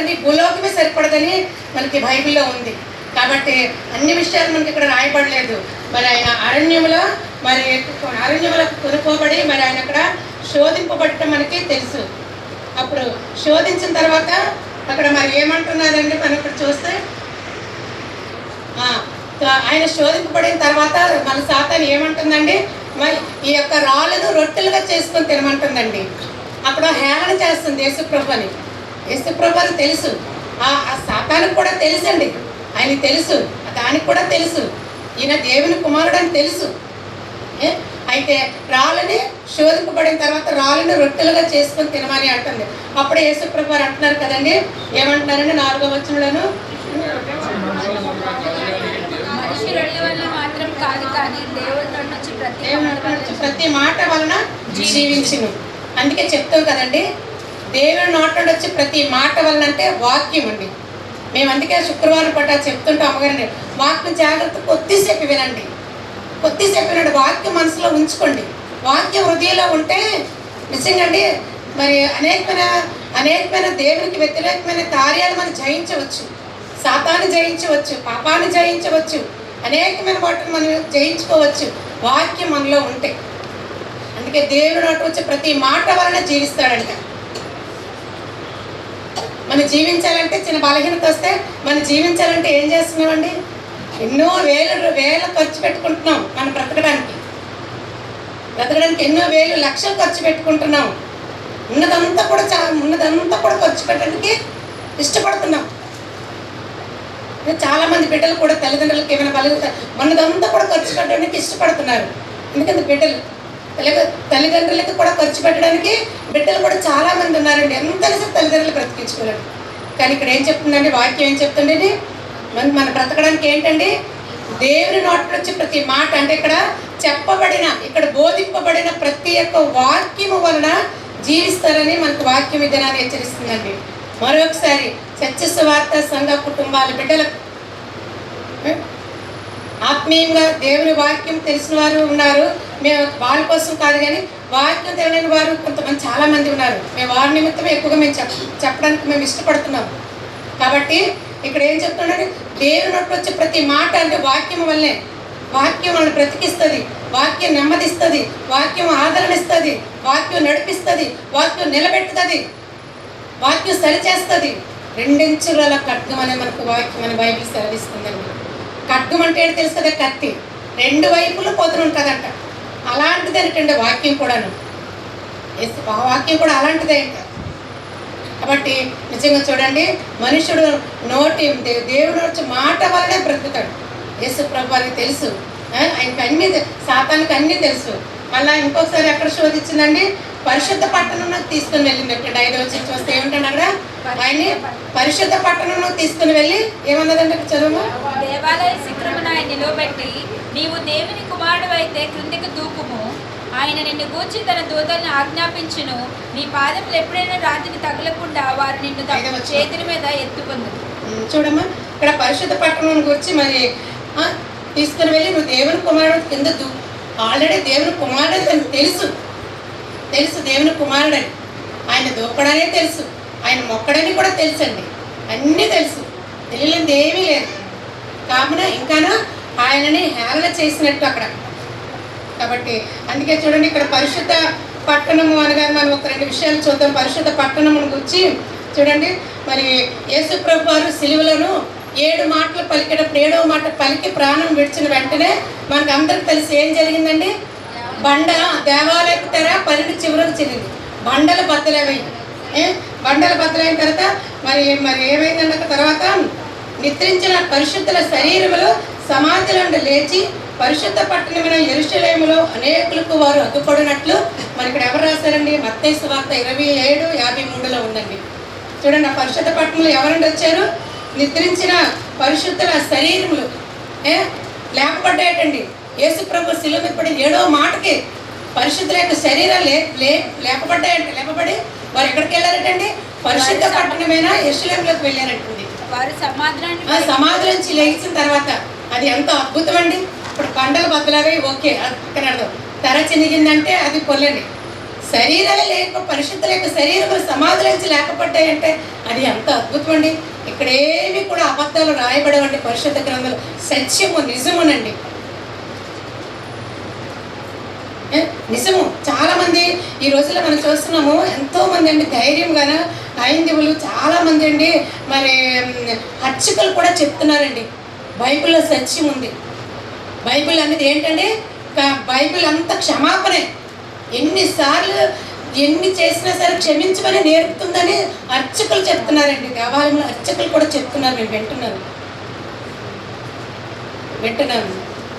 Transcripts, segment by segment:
సరిపడదని, భూలోకమే సరిపడదని మనకి బైబిల్లో ఉంది. కాబట్టి అన్ని విషయాలు మనకి ఇక్కడ రాయబడలేదు. మరి ఆయన అరణ్యములో కొనుక్కోబడి మరి ఆయన అక్కడ శోధింపబడటం మనకి తెలుసు. అప్పుడు శోధించిన తర్వాత అక్కడ మరి ఏమంటున్నారండి, మనం ఇక్కడ చూస్తే ఆయన శోధింపబడిన తర్వాత మన సాతాను ఏమంటుందండి, మరి ఈ యొక్క రాళ్ళను రొట్టెలుగా చేసుకొని తినమంటుందండి. అప్పుడు హేళన చేస్తుంది యేసుప్రభు అని. యేసుప్రభు అని తెలుసు, ఆ సాతానికి కూడా తెలుసండి, ఆయనకి తెలుసు, దానికి కూడా తెలుసు ఈయన దేవుని కుమారుడు అని తెలుసు. అయితే రాళ్ళని శోధింపబడిన తర్వాత రాళ్ళని రొట్టెలుగా చేసుకొని తినమని అంటుంది. అప్పుడే యేసుప్రభు వారు అంటున్నారు కదండి, ఏమంటున్నారండి 4వ వచనంలోను, ప్రతి మాట వలన జీవించును. అందుకే చెప్తాం కదండి, దేవుని నోట నుండి వచ్చి ప్రతి మాట వలన అంటే వాక్యం అండి. మేము అందుకే శుక్రవారం పట్ల చెప్తుంటాం అమ్మగారండి, వాక్యం జాగ్రత్త కొద్దిసేపు వినండి, కొద్దిసేపు వినండి, వాక్యం మనసులో ఉంచుకోండి. వాక్యం హృదయంలో ఉంటే నిజంగా అండి మరి అనేకమైన దేవునికి వ్యతిరేకమైన కార్యాలు మనం జయించవచ్చు. సాతాన్ని జయించవచ్చు, పాపాన్ని జయించవచ్చు, అనేకమైన వాటిని మనం జయించుకోవచ్చు వాక్యం మనలో ఉంటే. అందుకే దేవుడు నోటి వచ్చి ప్రతి మాట వలన జీవిస్తాడంట. మనం జీవించాలంటే చిన్న బలహీనత వస్తే మనం జీవించాలంటే ఏం చేస్తున్నామండి, ఎన్నో వేల ఖర్చు పెట్టుకుంటున్నాం. మనం బ్రతకడానికి ఎన్నో లక్షలు ఖర్చు పెట్టుకుంటున్నాం. ఉన్నదంతా కూడా ఖర్చు పెట్టడానికి ఇష్టపడుతున్నాం. చాలామంది బిడ్డలు కూడా తల్లిదండ్రులకి ఏమైనా బలహీనత ఉన్నదంతా కూడా ఖర్చు పెట్టడానికి ఇష్టపడుతున్నారు. ఎందుకంటే బిడ్డలు తల్లిదండ్రులకి కూడా ఖర్చు పెట్టడానికి బిడ్డలు కూడా చాలామంది ఉన్నారండి. ఎంత తల్లిదండ్రులు బ్రతికించుకోలేరు. కానీ ఇక్కడ ఏం చెప్తుందండి, వాక్యం ఏం చెప్తుండేది, మన బ్రతకడానికి ఏంటండి, దేవుని నోటి నుంచి ప్రతి మాట అంటే ఇక్కడ బోధింపబడిన ప్రతి ఒక్క వాక్యము వలన జీవిస్తారని మనకు వాక్యం విధానాన్ని హెచ్చరిస్తుందండి. మరొకసారి సత్య సువార్త సంఘ కుటుంబాల బిడ్డలకు ఆత్మీయంగా దేవుని వాక్యం తెలిసిన వారు ఉన్నారు. మేము వాళ్ళ కోసం కాదు, కానీ వాక్యం తెలియని వారు కొంతమంది చాలామంది ఉన్నారు. మేము వారి నిమిత్తం ఎక్కువగా మేము చెప్పడానికి మేము ఇష్టపడుతున్నాం. కాబట్టి ఇక్కడ ఏం చెప్తున్నాడు, దేవుని నోటి వచ్చే ప్రతి మాట అంటే వాక్యం వల్లే. వాక్యం మనల్ని బ్రతికిస్తుంది, వాక్యం నెమ్మదిస్తుంది, వాక్యం ఆదరణ ఇస్తుంది, వాక్యం నడిపిస్తుంది, వాక్యం నిలబెట్టుతుంది, వాక్యం సరిచేస్తుంది. 2 ఇంచుల ఖడ్గం అనే మనకు వాక్యం అని బైబిల్ సెలవిస్తుందండి. ఖడ్గం అంటే ఏంటి తెలుసు కదా, కత్తి 2 వైపులు పొదలు ఉంటుందంట. అలాంటిది ఏంటంటే వాక్యం కూడాను, వాక్యం కూడా అలాంటిదే అంట. కాబట్టి నిజంగా చూడండి, మనుషుడు దేవుడు వచ్చి మాట వల్లనే బ్రతుకుతాడు. యేసు ప్రభు వారికి తెలుసు, ఆయనకి అన్నీ, సాతానికి అన్నీ తెలుసు. మళ్ళీ ఇంకొకసారి ఎక్కడ శోధించిందండి, పరిశుద్ధ పట్టణంలో తీసుకుని వెళ్ళిందంటే 5వ వచనం చూస్తే ఏమిటంటే అక్కడ ఆయన్ని పరిశుద్ధ పట్టణంలో తీసుకుని వెళ్ళి ఏమన్నదంటే చదువు, దేవాలయ శిఖరమున ఆయన నిలవబెట్టి, నీవు దేవుని కుమారుడు అయితే క్రిందికి దూకుము, ఆయన నిన్ను గూర్చి తన దూతలను ఆజ్ఞాపించును, నీ పాదములు ఎప్పుడైనా రాతిని తగలకుండా వారు నిన్ను తమ చేతుల మీద ఎత్తుకుంది. చూడమ్మా, ఇక్కడ పరిశుద్ధ పట్టణం గురించి మరి తీసుకుని వెళ్ళి నువ్వు దేవుని కుమారుడు కింద ఆల్రెడీ దేవుని కుమారుడు అని తెలుసు, దేవుని కుమారుడని, ఆయన దూకడనే తెలుసు, ఆయన మొక్కడని కూడా తెలుసండి, అన్నీ తెలుసు, తెలియనిది ఏమీ లేదు. కావున ఇంకానూ ఆయనని హేళన చేసినట్టు అక్కడ. కాబట్టి అందుకే చూడండి, ఇక్కడ పరిశుద్ధ పట్టణము అనగా మనం ఒక 2 విషయాలు చూద్దాం. పరిశుద్ధ పట్టణమును గురించి చూడండి, మరి యేసు ప్రభు వారు సిలువలను 7 మాటలు పలికేటప్పుడు 7వ మాట పలికి ప్రాణం విడిచిన వెంటనే మనకు అందరికి తెలిసి ఏం జరిగిందండి, దేవాలయపు తెర 12 చివరకు చెల్లింది, బండలు బద్దలయ్యాయి. బండలు బద్దలైన తర్వాత మరి ఏమైందన్న తర్వాత నిద్రించిన పరిశుద్ధుల శరీరములు సమాధి నుండి లేచి పరిశుద్ధ పట్టణమైన యెరూషలేములో అనేకులకు వారు అడ్డుపడినట్లు మరి ఇక్కడ ఎవరు రాశారండి, మత్తయి సువార్త 27:53లో ఉందండి. చూడండి, ఆ పరిశుద్ధ పట్టణంలో ఎవరండి వచ్చారు, నిద్రించిన పరిశుద్ధుల శరీరములు లేపబడ్డాయటండి. యేసు ప్రభు శిలువ మీద పడి 7వ మాటకి పరిశుద్ధుల యొక్క శరీరాలు లేపబడ్డాయంట. లేపబడి వారు ఎక్కడికి వెళ్ళారటండి, పరిశుద్ధ పట్టణమైన యెరూషలేములోకి వెళ్ళారంటండి. సమాధి నుంచి లేచిన తర్వాత అది ఎంతో అద్భుతం అండి. ఇప్పుడు బండలు బద్దలాగా ఓకే, అక్కడ అర్థం. తెర చినిగిందంటే అది పొల్లండి, శరీరాలు లేక పరిశుద్ధుల యొక్క శరీరములు సమాధులించి లేకపోతాయంటే అది ఎంత అద్భుతం అండి. ఇక్కడ ఏమి కూడా అబద్ధాలు రాయబడవండి పరిశుద్ధ గ్రంథాలు, సత్యము నిజమునండి. నిజము. చాలా మంది ఈ రోజుల్లో మనం చూస్తున్నాము, ఎంతో మంది అండి ధైర్యంగాను హైందవులు చాలా మంది అండి మరి అర్చకులు కూడా చెప్తున్నారండి బైబిల్లో సత్యం ఉంది. బైబిల్ అనేది ఏంటండి, బైబిల్ అంతా క్షమాపణే. ఎన్నిసార్లు ఎన్ని చేసినా సరే క్షమించమని నేర్పుతుందని అర్చకులు చెప్తున్నారండి. దేవాలయంలో అర్చకులు కూడా చెప్తున్నారు, నేను వింటున్నాను.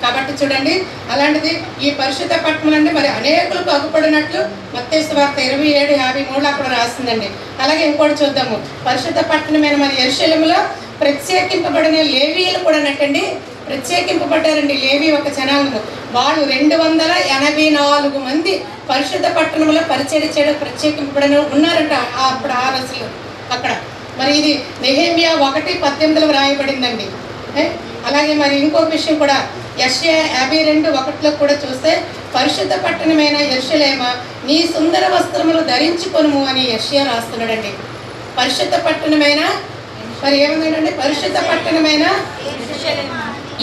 కాబట్టి చూడండి, అలాంటిది ఈ పరిశుద్ధ పట్టణం అండి మరి అనేకులకు అగుపడినట్లు మత్తయి సువార్త 27:53 అక్కడ రాసిందండి. అలాగే ఇంకోటి చూద్దాము, పరిశుద్ధ పట్టణమైన మరి యెరూషలేములో ప్రత్యేకింపబడిన లేవీయులు కూడా నట్టండి ప్రత్యేకింపబడ్డారండి. లేవి ఒక జనాంగము, వాళ్ళు 284 మంది పరిశుద్ధ పట్టణంలో పరిచయం చేయడం ప్రత్యేకింపబడిన ఉన్నారంట అప్పుడు ఆ రోజులు అక్కడ. మరి ఇది నెహెమ్యా 1:18 రాయబడిందండి. అలాగే మరి ఇంకొక విషయం కూడా యెషయా 52:1 కూడా చూస్తే, పరిశుద్ధ పట్టణమైన యెరూషలేమా నీ సుందర వస్త్రములు ధరించుకొనుము అని యెషయా రాస్తున్నాడండి. పరిశుద్ధ పట్టణమైన మరి ఏముందండి, పరిశుద్ధ పట్టణమైన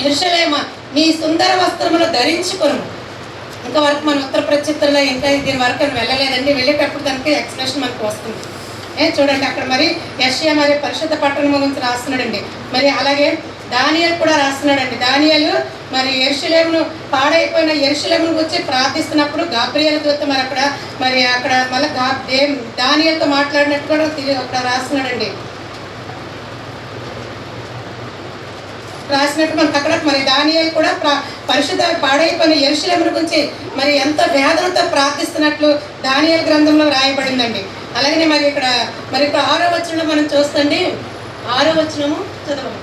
యెరూషలేమా నీ సుందర వస్త్రములు ధరించుకొనుము. ఇంకా వరకు మన ఉత్తర ప్రచిత్రంలో ఇంకా దీని వరకు వెళ్ళలేదండి, వెళ్ళేటప్పుడు దానికి ఎక్స్ప్రెషన్ మనకు వస్తుంది. చూడండి అక్కడ మరి యెషయా మరి పరిశుద్ధ పట్టణం గురించి రాస్తున్నాడండి. మరి అలాగే దానియేలు కూడా రాస్తున్నాడండి. దానియేలు మరి యెరూషలేమును పాడైపోయిన యెరూషలేమును గురించి ప్రార్థిస్తున్నప్పుడు గాబ్రియేలు దూత మరి అక్కడ మళ్ళీ దానియేలుతో మాట్లాడినట్టు కూడా అక్కడ రాస్తున్నాడండి. రాసినట్టు మనకు అక్కడ మరి దానియేలు కూడా పరిశుద్ధ పాడైపోయిన యెరూషలేమును గురించి మరి ఎంత వేదనతో ప్రార్థిస్తున్నట్లు దానియేలు గ్రంథంలో రాయబడిందండి. అలాగే మరి ఇక్కడ 6వ వచనంలో మనం చూస్తండి, 6వ వచనము చదవండి.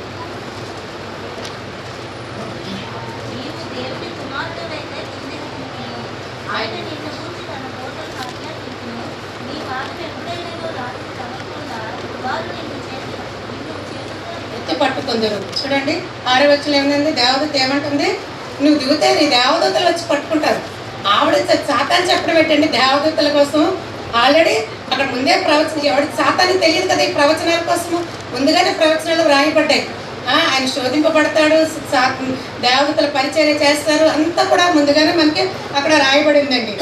ఎత్తి పట్టుకుందరు. చూడండి 6వ వచనం ఏముంది, దేవదూత ఏమంటుంది, నువ్వు దిగితే నీ దేవదూతలు వచ్చి పట్టుకుంటారు. ఆవిడ సాతాను చెప్పడం పెట్టండి దేవదూతల కోసం. ఆల్రెడీ అక్కడ ముందే ఎవరికి సాతానికి తెలియదు కదా ఈ ప్రవచనాల కోసము, ముందుగానే ప్రవచనాలు రాయబడ్డాయి. ఆయన శోధింపబడతాడు, దేవదూతల పరిచర్య చేస్తారు, అంతా కూడా ముందుగానే మనకి అక్కడ రాయబడిందండి.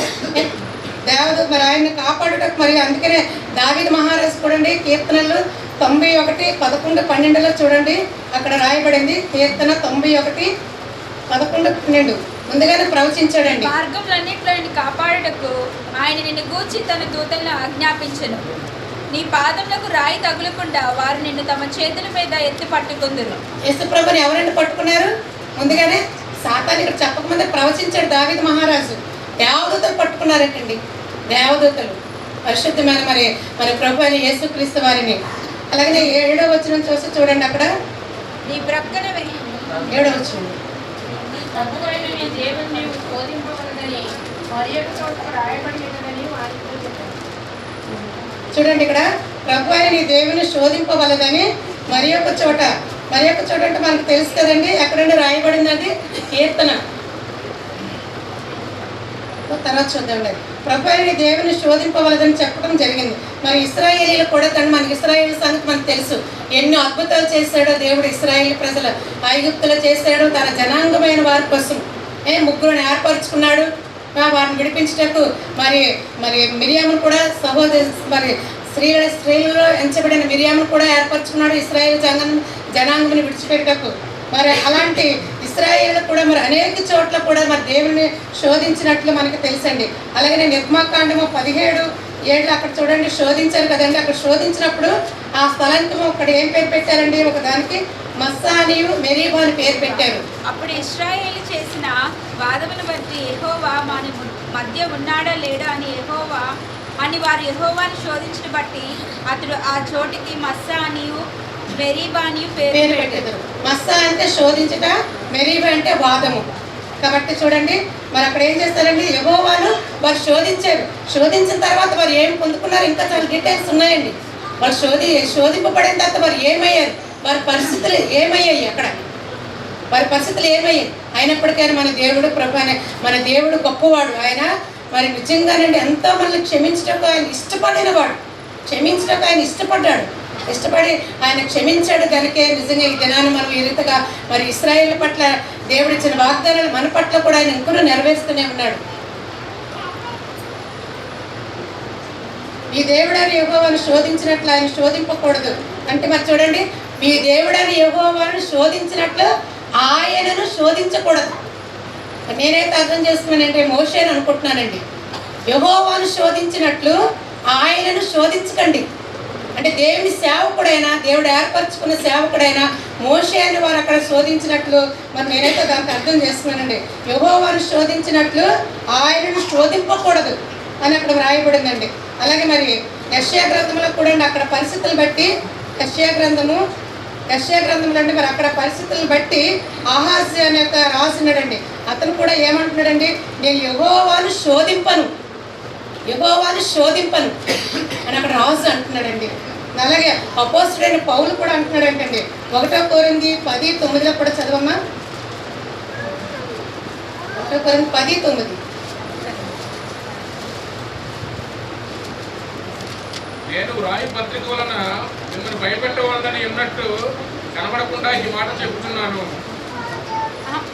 దేవదూత మరి ఆయన్ని కాపాడుటకు మరి అందుకనే దావీదు మహారాజు చూడండి కీర్తనలు 91:11-12 చూడండి అక్కడ రాయబడింది. కీర్తన 91:11-12 ముందుగానే ప్రవచించాడండి. మార్గములన్నిటిలో కాపాడుటకు ఆయన నిన్ను గూర్చి తన దూతలను ఆజ్ఞాపించెను. నీ పాదములకు రాయి తగులకుండా వారు నిన్ను తమ చేతుల మీద ఎత్తి పట్టుకుందురు. యేసుప్రభుని ఎవరైనా పట్టుకున్నారు, ముందుగానే సాతాను ఇక్కడ చెప్పకముందే ప్రవచించాడు దావీదు మహారాజు. దేవదూతలు పట్టుకున్నారటండి, దేవదూతలు పరిశుద్ధమైన మరి ప్రభు అని యేసుక్రీస్తు వారిని. అలాగే 7వ వచనం చూసి చూడండి అక్కడ నీ ప్రక్కన 7వ వచనం చూడండి ఇక్కడ ప్రభు అని నీ దేవుని శోధింపవలదని మరి ఒక చోట అంటే మనకు తెలుసు కదండి, ఎక్కడండి రాయబడిందండి, కీర్తన తర్వాత చూద్దాండి. ప్రభు అని దేవుని శోధింపవలదని చెప్పడం జరిగింది. మరి ఇశ్రాయేలీలు కూడా మనకి ఇశ్రాయేల్ సంగతి మనకు తెలుసు, ఎన్నో అద్భుతాలు చేశాడో దేవుడు ఇశ్రాయేల్ ప్రజలు ఐగుప్తులు చేశాడు. తన జనాంగమైన వారి కోసం 3 ఏర్పరచుకున్నాడు వారిని విడిపించటకు. మరి మిరియామును కూడా మరి స్త్రీలలో ఎంచబడిన మిరియామును కూడా ఏర్పరచుకున్నాడు ఇశ్రాయేల్ జనాంగముని విడిచిపెట్టకు. మరి అలాంటి ఇశ్రాయేలు కూడా మరి అనేక చోట్ల కూడా మరి దేవుని శోధించినట్లు మనకు తెలుసండి. అలాగే నిర్మాకాండము 17:7 అక్కడ చూడండి శోధించారు కదండి. అక్కడ శోధించినప్పుడు ఆ స్థలానికి అక్కడ ఏం పేరు పెట్టారండి, ఒక దానికి మస్సానియు మెరీబా అని పేరు పెట్టారు. అప్పుడు ఇశ్రాయేలు చేసిన వాదమును బట్టి యెహోవా మన మధ్య ఉన్నాడా లేడా అని వారు యెహోవాను శోధించిన బట్టి అతడు ఆ చోటికి మస్సానియు మెరీబా అని పేరు పెట్టారు. మస్సా అంటే శోధించుట, మెరీబా అంటే వాదము. కాబట్టి చూడండి మరి అక్కడ ఏం చేస్తారండి, యెహోవాను వారు శోధించిన తర్వాత వారు ఏం పొందుకున్నారు, ఇంకా చాలా డీటెయిల్స్ ఉన్నాయండి. వాళ్ళు శోధింపబడిన తర్వాత వారు ఏమయ్యారు, వారి పరిస్థితులు ఏమయ్యాయి, అక్కడ వారి పరిస్థితులు ఏమయ్యాయి. అయినప్పటికైనా మన దేవుడు ప్రభు మన దేవుడు గొప్పవాడు. ఆయన మరి నిజంగానండి ఎంతో మనల్ని క్షమించటకు ఆయన ఇష్టపడినవాడు, క్షమించటకు ఆయన ఇష్టపడి ఆయన క్షమించాడు కనుకే నిజంగా ఈ దినాన్ని మనం ఈ రీతిగా మరి ఇశ్రాయేల్ పట్ల దేవుడు ఇచ్చిన వాగ్దానాలు మన పట్ల కూడా ఆయన ఇంకనూ నెరవేరుస్తూనే ఉన్నాడు. మీ దేవుడని యెహోవాను శోధించినట్లు ఆయన శోధింపకూడదు అంటే మరి చూడండి, మీ దేవుడని యెహోవాను శోధించినట్లు ఆయనను శోధించకూడదు. నేనైతే అర్థం చేసుకున్నానంటే మోషేని అనుకుంటున్నానండి. యెహోవాను శోధించినట్లు ఆయనను శోధించకండి అంటే దేవుని సేవకుడైనా, దేవుడు ఏర్పరచుకున్న సేవకుడైనా మోషే అని వారు అక్కడ శోధించినట్లు మరి నేనైతే దానికి అర్థం చేసుకున్నానండి. యెహోవాను శోధించినట్లు ఆయనను శోధింపకూడదు అని అక్కడ వ్రాయబడిందండి. అలాగే మరి యెషయా గ్రంథంలో కూడా అక్కడ పరిస్థితులు బట్టి యెషయా గ్రంథంలో అంటే మరి అక్కడ పరిస్థితులను బట్టి ఆహాజ్ అనే రాసినాడండి. అతను కూడా ఏమంటున్నాడండి, నేను యెహోవాను శోధింపను అని అక్కడ రాజు అంటున్నాడండి. అలాగే అపోస్తుడైన పౌలు కూడా అంటున్నాడంటండి. 1 కొరింథీ 10:9 కూడా చదవమ్మా. 1 కొరింథీ 10:9. నేను వ్రాయి పత్రిక వలన మిమ్మల్ని భయపెట్టవలదని ఉన్నట్టు కనబడకుండా ఈ మాట చెబుతున్నాను.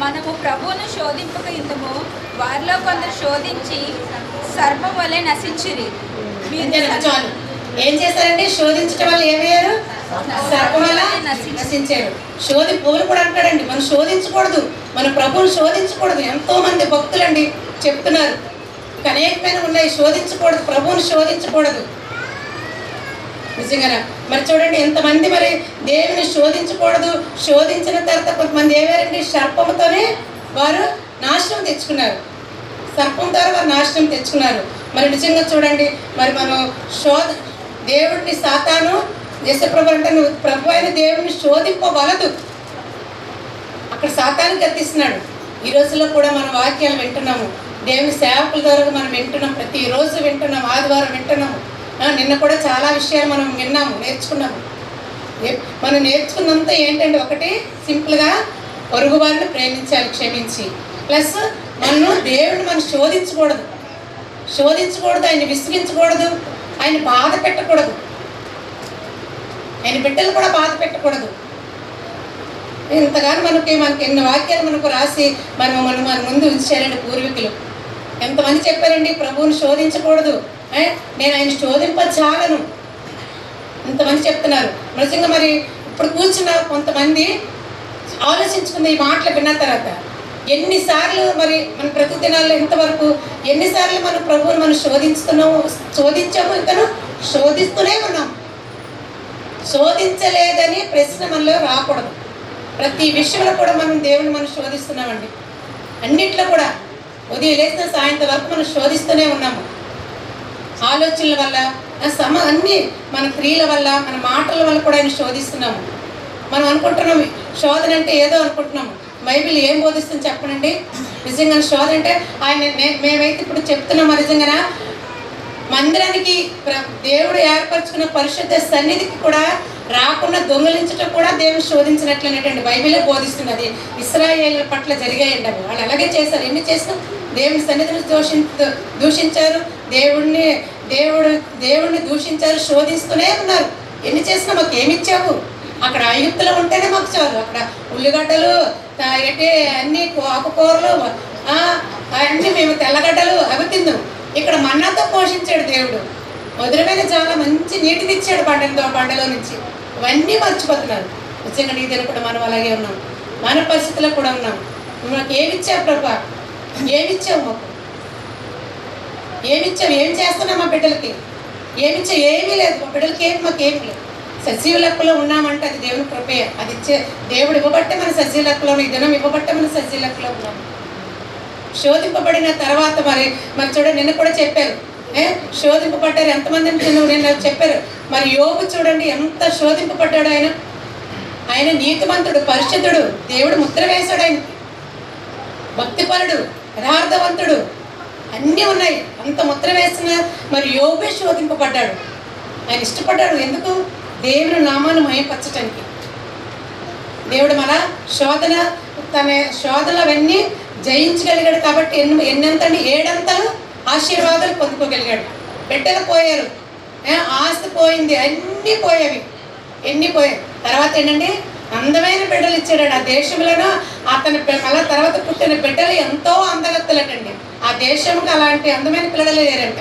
మనము ప్రభువును శోధింపక ఇందుము వారిలో కొందరు శోధించి సర్పం వలె నశించిరి. చాలు. ఏం చేశారంటే శోధించడం వల్ల ఏమయ్యారు? సర్పం వల్ల నశించారు. పౌలు కూడా అంటాడండి, మనం శోధించకూడదు, మన ప్రభువును శోధించకూడదు. ఎంతో మంది భక్తులండి చెప్తున్నారు, అనేకమైన ఉన్నాయి, శోధించకూడదు, ప్రభువును శోధించకూడదు. నిజంగా మరి చూడండి ఎంతమంది మరి దేవుని శోధించకూడదు, శోధించిన తర్వాత కొంతమంది ఏమారండి సర్పంతోనే వారు నాశనం తెచ్చుకున్నారు. సర్పం ద్వారా వారు నాశనం తెచ్చుకున్నారు. మరి నిజంగా చూడండి మరి మనం దేవుడిని సాతాను యెషప్రభు అంటే నువ్వు ప్రభు అయిన దేవుడిని శోధింపవలదు, అక్కడ సాతాను గద్దిస్తున్నాడు. ఈ రోజుల్లో కూడా మన వాక్యాలు వింటున్నాము, దేవుని సేవకుల ద్వారా మనం వింటున్నాం, ప్రతిరోజు వింటున్నాం, ఆదివారం వింటున్నాము. నిన్న కూడా చాలా విషయాలు మనం విన్నాము, నేర్చుకున్నాము. మనం నేర్చుకున్నంత ఏంటంటే ఒకటి సింపుల్గా పొరుగు వారిని ప్రేమించాలి క్షమించి, ప్లస్ దేవుడిని మనం శోధించకూడదు, ఆయన్ని విసిగించకూడదు, ఆయన బాధ పెట్టకూడదు, ఆయన బిడ్డలు కూడా బాధ పెట్టకూడదు. ఇంతగానో మనకి ఎన్ని వాక్యాలు మనకు రాసి మన ముందు ఉంచారండి పూర్వీకులు. ఎంతమంది చెప్పారండి ప్రభువుని శోధించకూడదు, నేను ఆయన శోధింపచాలను, ఇంతమంది చెప్తున్నారు. నిజంగా మరి ఇప్పుడు కూర్చున్న కొంతమంది ఆలోచించుకుంది ఈ మాటలు విన్న తర్వాత ఎన్నిసార్లు మరి మన ప్రతిదినాల్లో ఇంతవరకు ఎన్నిసార్లు మన ప్రభువుని మనం శోధించాము, ఇంకను శోధిస్తూనే ఉన్నాం. శోధించలేదని ప్రశ్న మనలో రాకూడదు. ప్రతి విషయంలో కూడా మనం దేవుని మనం శోధిస్తున్నామండి. అన్నిట్లో కూడా ఉదయం లేచిన సాయంత్రం వరకు మనం శోధిస్తూనే ఉన్నాము. ఆలోచనల వల్ల అన్ని మన క్రియల వల్ల మన మాటల వల్ల కూడా ఆయన శోధిస్తున్నాము. మనం అనుకుంటున్నాము శోధన అంటే ఏదో అనుకుంటున్నాము. బైబిల్ ఏం బోధిస్తుంది చెప్పనండి. నిజంగా శోధన అంటే ఆయన మేమైతే ఇప్పుడు చెప్తున్నాము నిజంగా మందిరానికి దేవుడు ఏర్పరచుకున్న పరిశుద్ధ సన్నిధికి కూడా రాకుండా దొంగలించటం కూడా దేవుని శోధించినట్లనేటండి బైబిలే బోధిస్తుంది. అది ఇశ్రాయేలు పట్ల జరిగాయండి. అవి వాళ్ళు అలాగే చేశారు. ఎన్ని చేసినా దేవుని సన్నిధిని దూషించారు, దేవుడిని దూషించారు, శోధిస్తూనే ఉన్నారు. ఎన్ని చేసినా మాకు ఏమిచ్చావు? అక్కడ ఆయుక్తులు ఉంటేనే మాకు చాలు. అక్కడ ఉల్లిగడ్డలు అన్ని ఆకుకూరలు అన్నీ మేము తెల్లగడ్డలు అవి తిందాం. ఇక్కడ మన్నాతో పోషించాడు దేవుడు. మధురమైన చాలా మంచి నీటిని ఇచ్చాడు బండలో నుంచి. ఇవన్నీ మర్చిపోతున్నారు. నిజంగా ఈ దిన కూడా మనం అలాగే ఉన్నాం, మన పరిస్థితుల్లో కూడా ఉన్నాం. మాకు ఏమిచ్చావు ప్రభా? ఏమిచ్చావు మాకు? ఏమిచ్చావు? ఏం చేస్తున్నావు మా బిడ్డలకి? ఏమిచ్చావు? ఏమీ లేదు మా బిడ్డలకి. మాకేమీ లేదు. సజీవ లెక్కలో ఉన్నామంటే అది దేవుని కృపే. అది ఇచ్చే దేవుడు ఇవ్వబట్టే మన సజీవ లెక్కలో, ఈ దినం ఇవ్వబట్టే మన సజీవ లెక్కలో ఉన్నాం. శోధింపబడిన తర్వాత మరి చూడండి నిన్న కూడా చెప్పారు, శోధింపబడ్డారు ఎంతమంది నిన్న చెప్పారు. మరి యోబు చూడండి ఎంత శోధింపబడ్డాడు. ఆయన నీతిమంతుడు, పరిశుద్ధుడు, దేవుడు ముద్ర వేశాడు. ఆయనకి భక్తిపరుడు, యథార్థవంతుడు, అన్నీ ఉన్నాయి. అంత ముద్ర వేసిన మరి యోబే శోధింపబడ్డాడు. ఆయన ఇష్టపడ్డాడు. ఎందుకు? దేవుని నామాన్ని మహిమపరచటానికి. దేవుడు మన తన శోధనలు అవన్నీ జయించగలిగాడు. కాబట్టి ఎన్నంతండి 7 అంతలు ఆశీర్వాదాలు పొందుకోగలిగాడు. బిడ్డలు పోయారు, ఆస్తి పోయింది, అన్నీ పోయేవి, ఎన్ని పోయాయి. తర్వాత ఏంటంటే అందమైన బిడ్డలు ఇచ్చాడు. ఆ దేశంలోనూ అతని మళ్ళా తర్వాత పుట్టిన బిడ్డలు ఎంతో అందగత్తలటండి. ఆ దేశంకి అలాంటి అందమైన పిల్లలు లేరంట,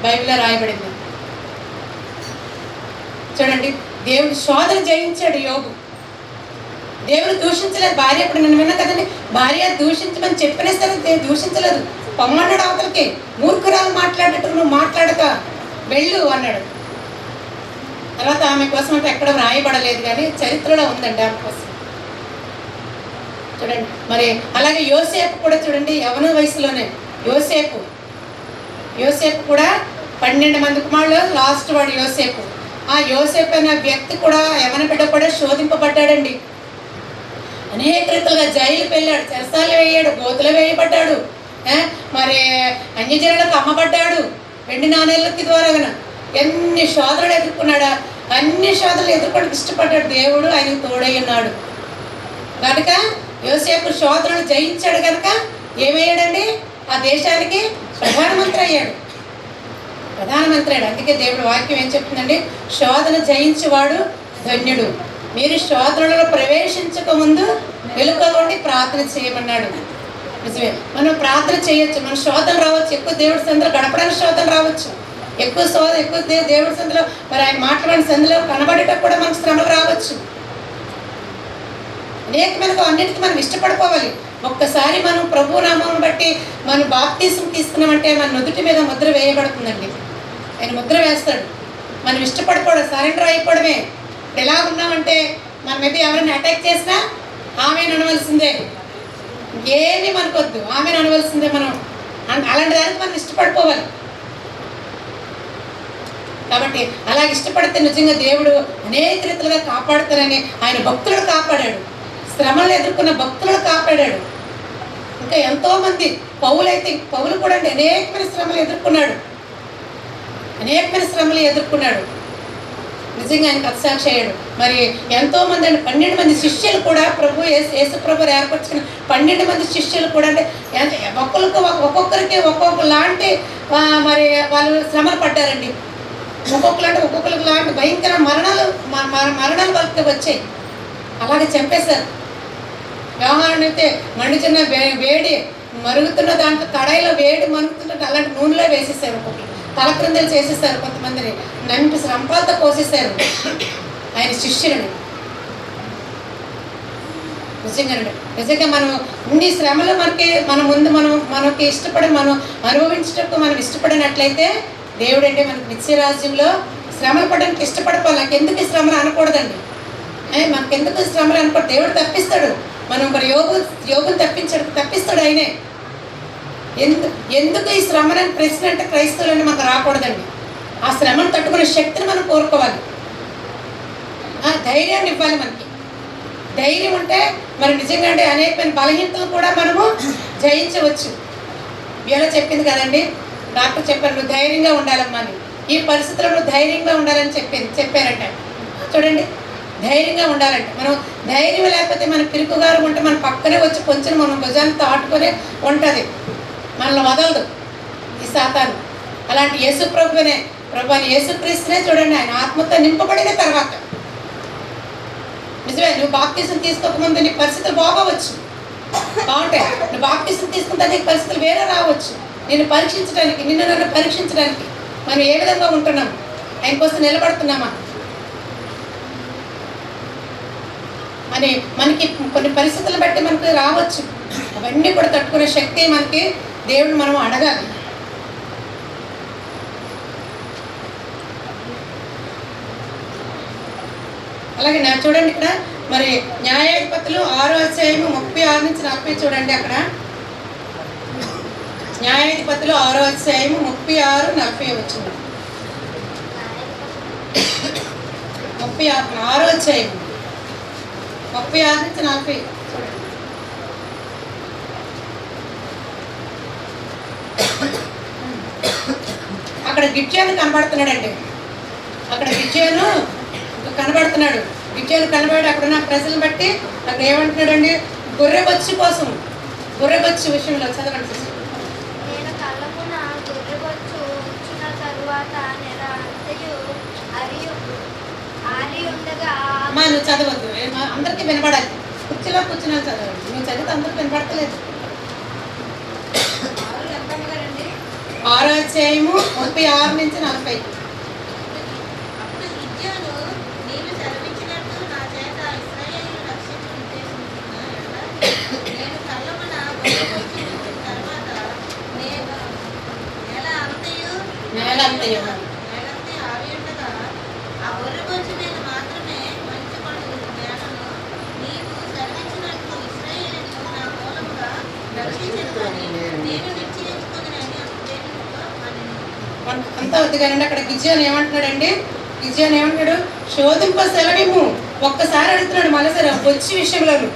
బైబిల్లో రాయబడింది. చూడండి, దేవుడు శోధన జయించాడు యోబు. దేవుడు దూషించలేదు. భార్య, ఇప్పుడు నేను విన్నా కదండి, భార్య దూషించమని చెప్పినా సరే దూషించలేదు. పొమ్మన్నాడు అవతలకి, మూర్ఖురాలు మాట్లాడేటప్పుడు నువ్వు మాట్లాడక వెళ్ళు అన్నాడు. తర్వాత ఆమె కోసం అంటే ఎక్కడ రాయబడలేదు, కానీ చరిత్రలో ఉందండి ఆమె కోసం. చూడండి, మరి అలాగే యోసేపు కూడా చూడండి, యవన వయసులోనే యోసేపు కూడా 12 మంది కుమారులు, లాస్ట్ వాడు యోసేపు. ఆ యోసేపు అనే వ్యక్తి కూడా, యవన బిడ్డ కూడా శోధింపబడ్డాడండి. అనేక రీతులుగా జైలుకి వెళ్ళాడు, చెరసాలు వేయాడు, గోతులు వేయబడ్డాడు, మరి అన్యజనులకు అమ్మబడ్డాడు, వెండి నాణేలకి ద్వారా ఎన్ని శోధనలు ఎదుర్కొన్నాడా. అన్ని శోధనలు ఎదుర్కోవడానికి ఇష్టపడ్డాడు. దేవుడు ఆయనకు తోడై ఉన్నాడు కనుక యోసేపు శోధనలు జయించాడు కనుక ఏమయ్యాడండి, ఆ దేశానికి ప్రధానమంత్రి అయ్యాడు. అందుకే దేవుడు వాక్యం ఏం చెప్తుందండి, శోధన జయించేవాడు ధన్యుడు. మీరు శోధనలో ప్రవేశించక ముందు వెలుకగొండి ప్రార్థన చేయమన్నాడు. నిజమే, మనం ప్రార్థన చేయొచ్చు, మన శోధన రావచ్చు, ఎక్కువ దేవుడి సందులో గడపడానికి శోధన రావచ్చు, ఎక్కువ దేవుడి సందులో మరి ఆయన మాట్లాడిన సందులో కనబడేటప్పుడు కూడా మనకు శ్రమలు రావచ్చు. అనేకమైన అన్నిటికీ మనం ఇష్టపడిపోవాలి. ఒక్కసారి మనం ప్రభు నామం బట్టి మనం బాప్తిసం తీసుకున్నామంటే మన నుదుటి మీద ముద్ర వేయబడుతుందండి. ఆయన ముద్ర వేస్తాడు. మనం ఇష్టపడిపోవడం, సరెండర్ అయిపోవడమే. ఎలా ఉన్నామంటే మనం మీద ఎవరైనా అటాక్ చేసినా ఆమెను అనవలసిందే, ఏమీ మనకొద్దు, ఆమెను అనవలసిందే. మనం అలాంటి దానికి మనం ఇష్టపడిపోవాలి. కాబట్టి అలా ఇష్టపడితే నిజంగా దేవుడు అనేక రీతిలుగా కాపాడుతారని ఆయన భక్తులను కాపాడాడు. శ్రమలు ఎదుర్కొన్న భక్తులను కాపాడాడు. ఇంకా ఎంతోమంది పౌలు కూడా అండి అనేకమైన శ్రమలు ఎదుర్కొన్నాడు. నిజంగా ఆయన కథసాక్షి అయ్యాడు. మరి ఎంతోమంది అండి, 12 మంది శిష్యులు కూడా యేసు ప్రభు ఏర్పరచుకున్న 12 మంది శిష్యులు కూడా అంటే ఒక్కొక్కరికి ఒక్కొక్క లాంటి మరి వాళ్ళు శ్రమలు పడ్డారండి. ఒక్కొక్కరికి లాంటి భయంకర మరణాలు వాళ్ళకి వచ్చాయి. అలాగే చంపేశారు. వ్యవహారం అయితే మండుచున్న వేడి మరుగుతున్న దాంట్లో కడాయిలో వేడి మరుగుతున్నట్టు అలాంటి నూనెలో వేసేసారు. ఒక్కొక్కరు తల క్రిందలు చేసేసారు. కొంతమందిని నమ్మి రంపాలతో కోసేసారు ఆయన శిష్యులని. నిజంగా మనం ఇన్ని శ్రమలు మనకి ఇష్టపడి మనం అనుభవించటప్పుడు మనం ఇష్టపడినట్లయితే దేవుడు అంటే మనకి నిత్యరాజ్యంలో శ్రమలు పడడానికి ఇష్టపడిపోవాలి. నాకు ఎందుకు ఈ శ్రమలు అనకూడదండి, మనకెందుకు శ్రమలు అనకూడదు. దేవుడు తప్పిస్తాడు. మనం మరి యోగుని తప్పిస్తాడు ఆయనే. ఎందుకు ఈ శ్రమని ప్రశ్న అంటే క్రైస్తవులని మనకు రాకూడదండి. ఆ శ్రమను తట్టుకునే శక్తిని మనం కోరుకోవాలి. ధైర్యాన్ని ఇవ్వాలి. మనకి ధైర్యం ఉంటే మరి నిజంగా అంటే అనేకమైన బలహీనతలు కూడా మనము జయించవచ్చు. ఇలా చెప్పింది కదండి, డాక్టర్ చెప్పారు నువ్వు ధైర్యంగా ఉండాలమ్మా అని. ఈ పరిస్థితుల్లో నువ్వు ధైర్యంగా ఉండాలని చెప్పారంట. చూడండి, ధైర్యంగా ఉండాలంటే మనం ధైర్యం లేకపోతే మన పిరుకుగారు ఉంటే మన పక్కనే వచ్చి కొంచెం మనం భుజాన్ని తాటుకొని ఉంటుంది, మనల్ని వదలదు ఈ సాతాను. అలాంటి ప్రభు అని యేసుక్రీస్తునే చూడండి, ఆయన ఆత్మతో నింపబడిన తర్వాత నిజమే నువ్వు బాప్తిసం తీసుకోకముందు నీ పరిస్థితులు బాగోవచ్చు, బాగుంటాయి. నువ్వు బాప్తిసం తీసుకుంటే నీకు పరిస్థితులు వేరే రావచ్చు. నిన్ను పరీక్షించడానికి మనం ఏ విధంగా ఉంటున్నాం, ఆయన కోసం నిలబడుతున్నామా అని మనకి కొన్ని పరిస్థితులను బట్టి మనకు రావచ్చు. అవన్నీ కూడా తట్టుకునే శక్తి మనకి దేవుడు మనం అడగాలి. అలాగే చూడండి ఇక్కడ మరి న్యాయాధిపతులు 6వ అధ్యాయము 36 నుంచి 40 చూడండి. అక్కడ న్యాయాధిపతులు 6వ అధ్యాయము 36-40 వచ్చింది. 6వ అధ్యాయం 36 నుంచి 40 చూడండి. అక్కడ గిడ్యోను కనబడుతున్నాడండి. గిడ్యోను కనబడి అక్కడ ఉన్న ప్రజలను బట్టి అక్కడ ఏమంటున్నాడండి, గొర్రెబొచ్చు విషయంలో చదవండి. నేను కళ్ళకున్న అమ్మా నువ్వు చదవద్దు, అందరికీ వినపడాలి, కుర్చీలో కూర్చుని చదవండి, నువ్వు చదివితే అందరికి వినపడతలేదు. 6వ అధ్యాయము 36 నుంచి 40. అప్పుడు గిద్యోను, నీవు సెలవిచ్చినట్టు నా చేత ఇశ్రాయేలును రక్షించు ఉద్దేశించుచున్నాడట. నేను కళ్ళమున గొర్రెబొచ్చు ఉంచిన తర్వాత నేల అంతయు ఆవి ఉండగా ఆ గొర్రెబొచ్చు మీద మాత్రమే మంచి పండు నేలను నీవు సెలవిచ్చినట్లు ఇశ్రాయేలును నా మూలముగా రక్షించుకొని నేను నిశ్చయించుకొనినని దేవునితో అనెను. అంతా వద్దుగానండి. అక్కడ గిద్యోను ఏమంటున్నాడండి? గిద్యోను ఏమంటున్నాడు? శోధింప సెలవిమ్ము. ఒక్కసారి అడుగుతున్నాడు మళ్ళీ ఆ బొచ్చి విషయంలోను,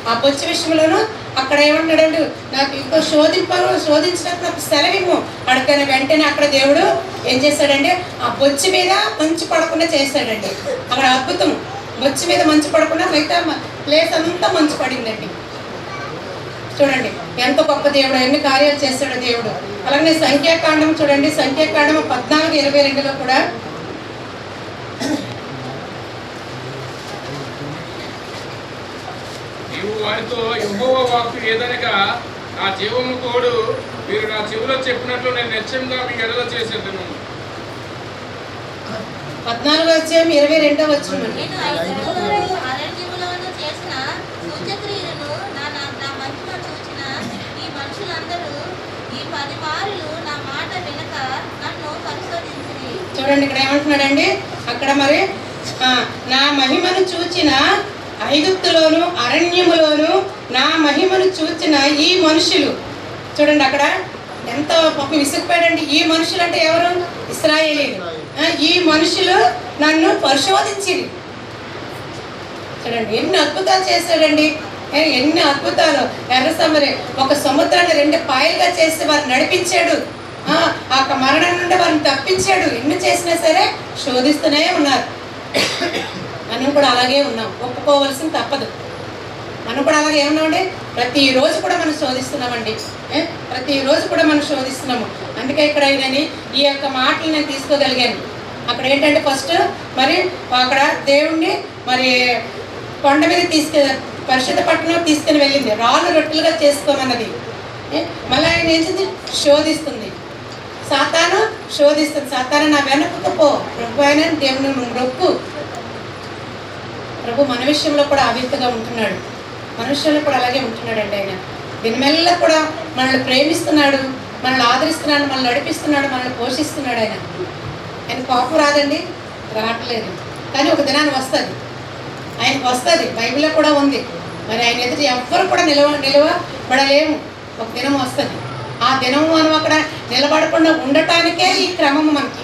ఆ బొచ్చి విషయంలోను అక్కడ ఏమంటున్నాడు? నాకు ఇంకో శోధించినప్పుడు నాకు సెలవిమ్ము అడగని వెంటనే అక్కడ దేవుడు ఏం చేశాడంటే ఆ బొచ్చి మీద మంచు పడకుండా చేశాడండి. అక్కడ అద్భుతం, బొచ్చి మీద మంచు పడకుండా మిగతా ప్లేస్ అంతా మంచు పడిందండి. చూడండి ఎంత గొప్ప దేవుడు, ఎన్ని కార్యాలు చేశాడు దేవుడు. అలాగే సంఖ్యాకాండం చూడండి, సంఖ్యాకాండం 14:22లో కూడా నీవు వారితో యెహోవా వాక్కు ఏదనగా నా జీవము తోడు మీరు నా చెవిలో చెప్పినట్లు నేను నిశ్చయంగా మీ ఎడల చేసేదను. 14వ అధ్యాయం 22వ వచనం. నేను 5 రోజులు అరణ్యములోను చేసిన సూచక్రియలను నా మహిమ చూచిన ఈ మనుషులందరూ ఈ 10 మారులు నా మాట వినక నన్ను పరిశోధించిరి. చూడండి ఇక్కడ ఏమంటున్నాడండి? అక్కడ మరి నా మహిమను చూచిన ఐగుప్తులోను అరణ్యములోను నా మహిమను చూచిన ఈ మనుషులు. చూడండి అక్కడ ఎంత పాపం విసిగిపోయాడండి. ఈ మనుషులు అంటే ఎవరు? ఇశ్రాయేలీయులు. ఈ మనుషులు నన్ను పరిశోధించిరి. చూడండి ఎన్ని అద్భుతాలు చేశాడండి, ఎన్ని అద్భుతాలు. ఎర్రసమరి ఒక సముద్రాన్ని 2 పాయలుగా చేసి వారిని నడిపించాడు, ఆ మరణం నుండి వారిని తప్పించాడు. ఎన్ని చేసినా సరే శోధిస్తూనే ఉన్నారు. మనం కూడా అలాగే ఉన్నాం, ఒప్పుకోవాల్సింది తప్పదు. మనం కూడా అలాగే ఏమన్నామండి? ప్రతిరోజు కూడా మనం శోధిస్తున్నామండి, ప్రతిరోజు కూడా మనం శోధిస్తున్నాము. అందుకే ఇక్కడ ఇదని ఈ యొక్క మాటలు నేను తీసుకోగలిగాను. అక్కడ ఏంటంటే ఫస్ట్ మరి అక్కడ దేవుణ్ణి మరి కొండ మీద పరిశుద్ధ పట్టణం తీసుకుని వెళ్ళింది, రాళ్ళు రొట్టెలుగా చేసుకోమన్నది. మళ్ళీ ఆయన ఏం చేసింది? శోధిస్తుంది. సాతాను శోధిస్తుంది. సాతాను నా వెనక్కు పో, ప్రభు అయిన దేవుని రొక్కు. ప్రభు మన విషయంలో కూడా ఆవిత్తగా ఉంటున్నాడు, మన విషయంలో కూడా అలాగే ఉంటున్నాడండి. ఆయన దీనిమెల్ల కూడా మనల్ని ప్రేమిస్తున్నాడు, మనల్ని ఆదరిస్తున్నాడు, మనల్ని నడిపిస్తున్నాడు, మనల్ని పోషిస్తున్నాడు. ఆయన కోపం రాదండి, రావట్లేదు. కానీ ఒక దినాన్ని వస్తుంది, ఆయనకు వస్తుంది. బైబిల్లో కూడా ఉంది. మరి ఆయన ఎదుటి ఎవ్వరు కూడా నిలవబడలేము. ఒక దినం వస్తుంది. ఆ దినం మనం అక్కడ నిలబడకుండా ఉండటానికే ఈ క్రమము. మనకి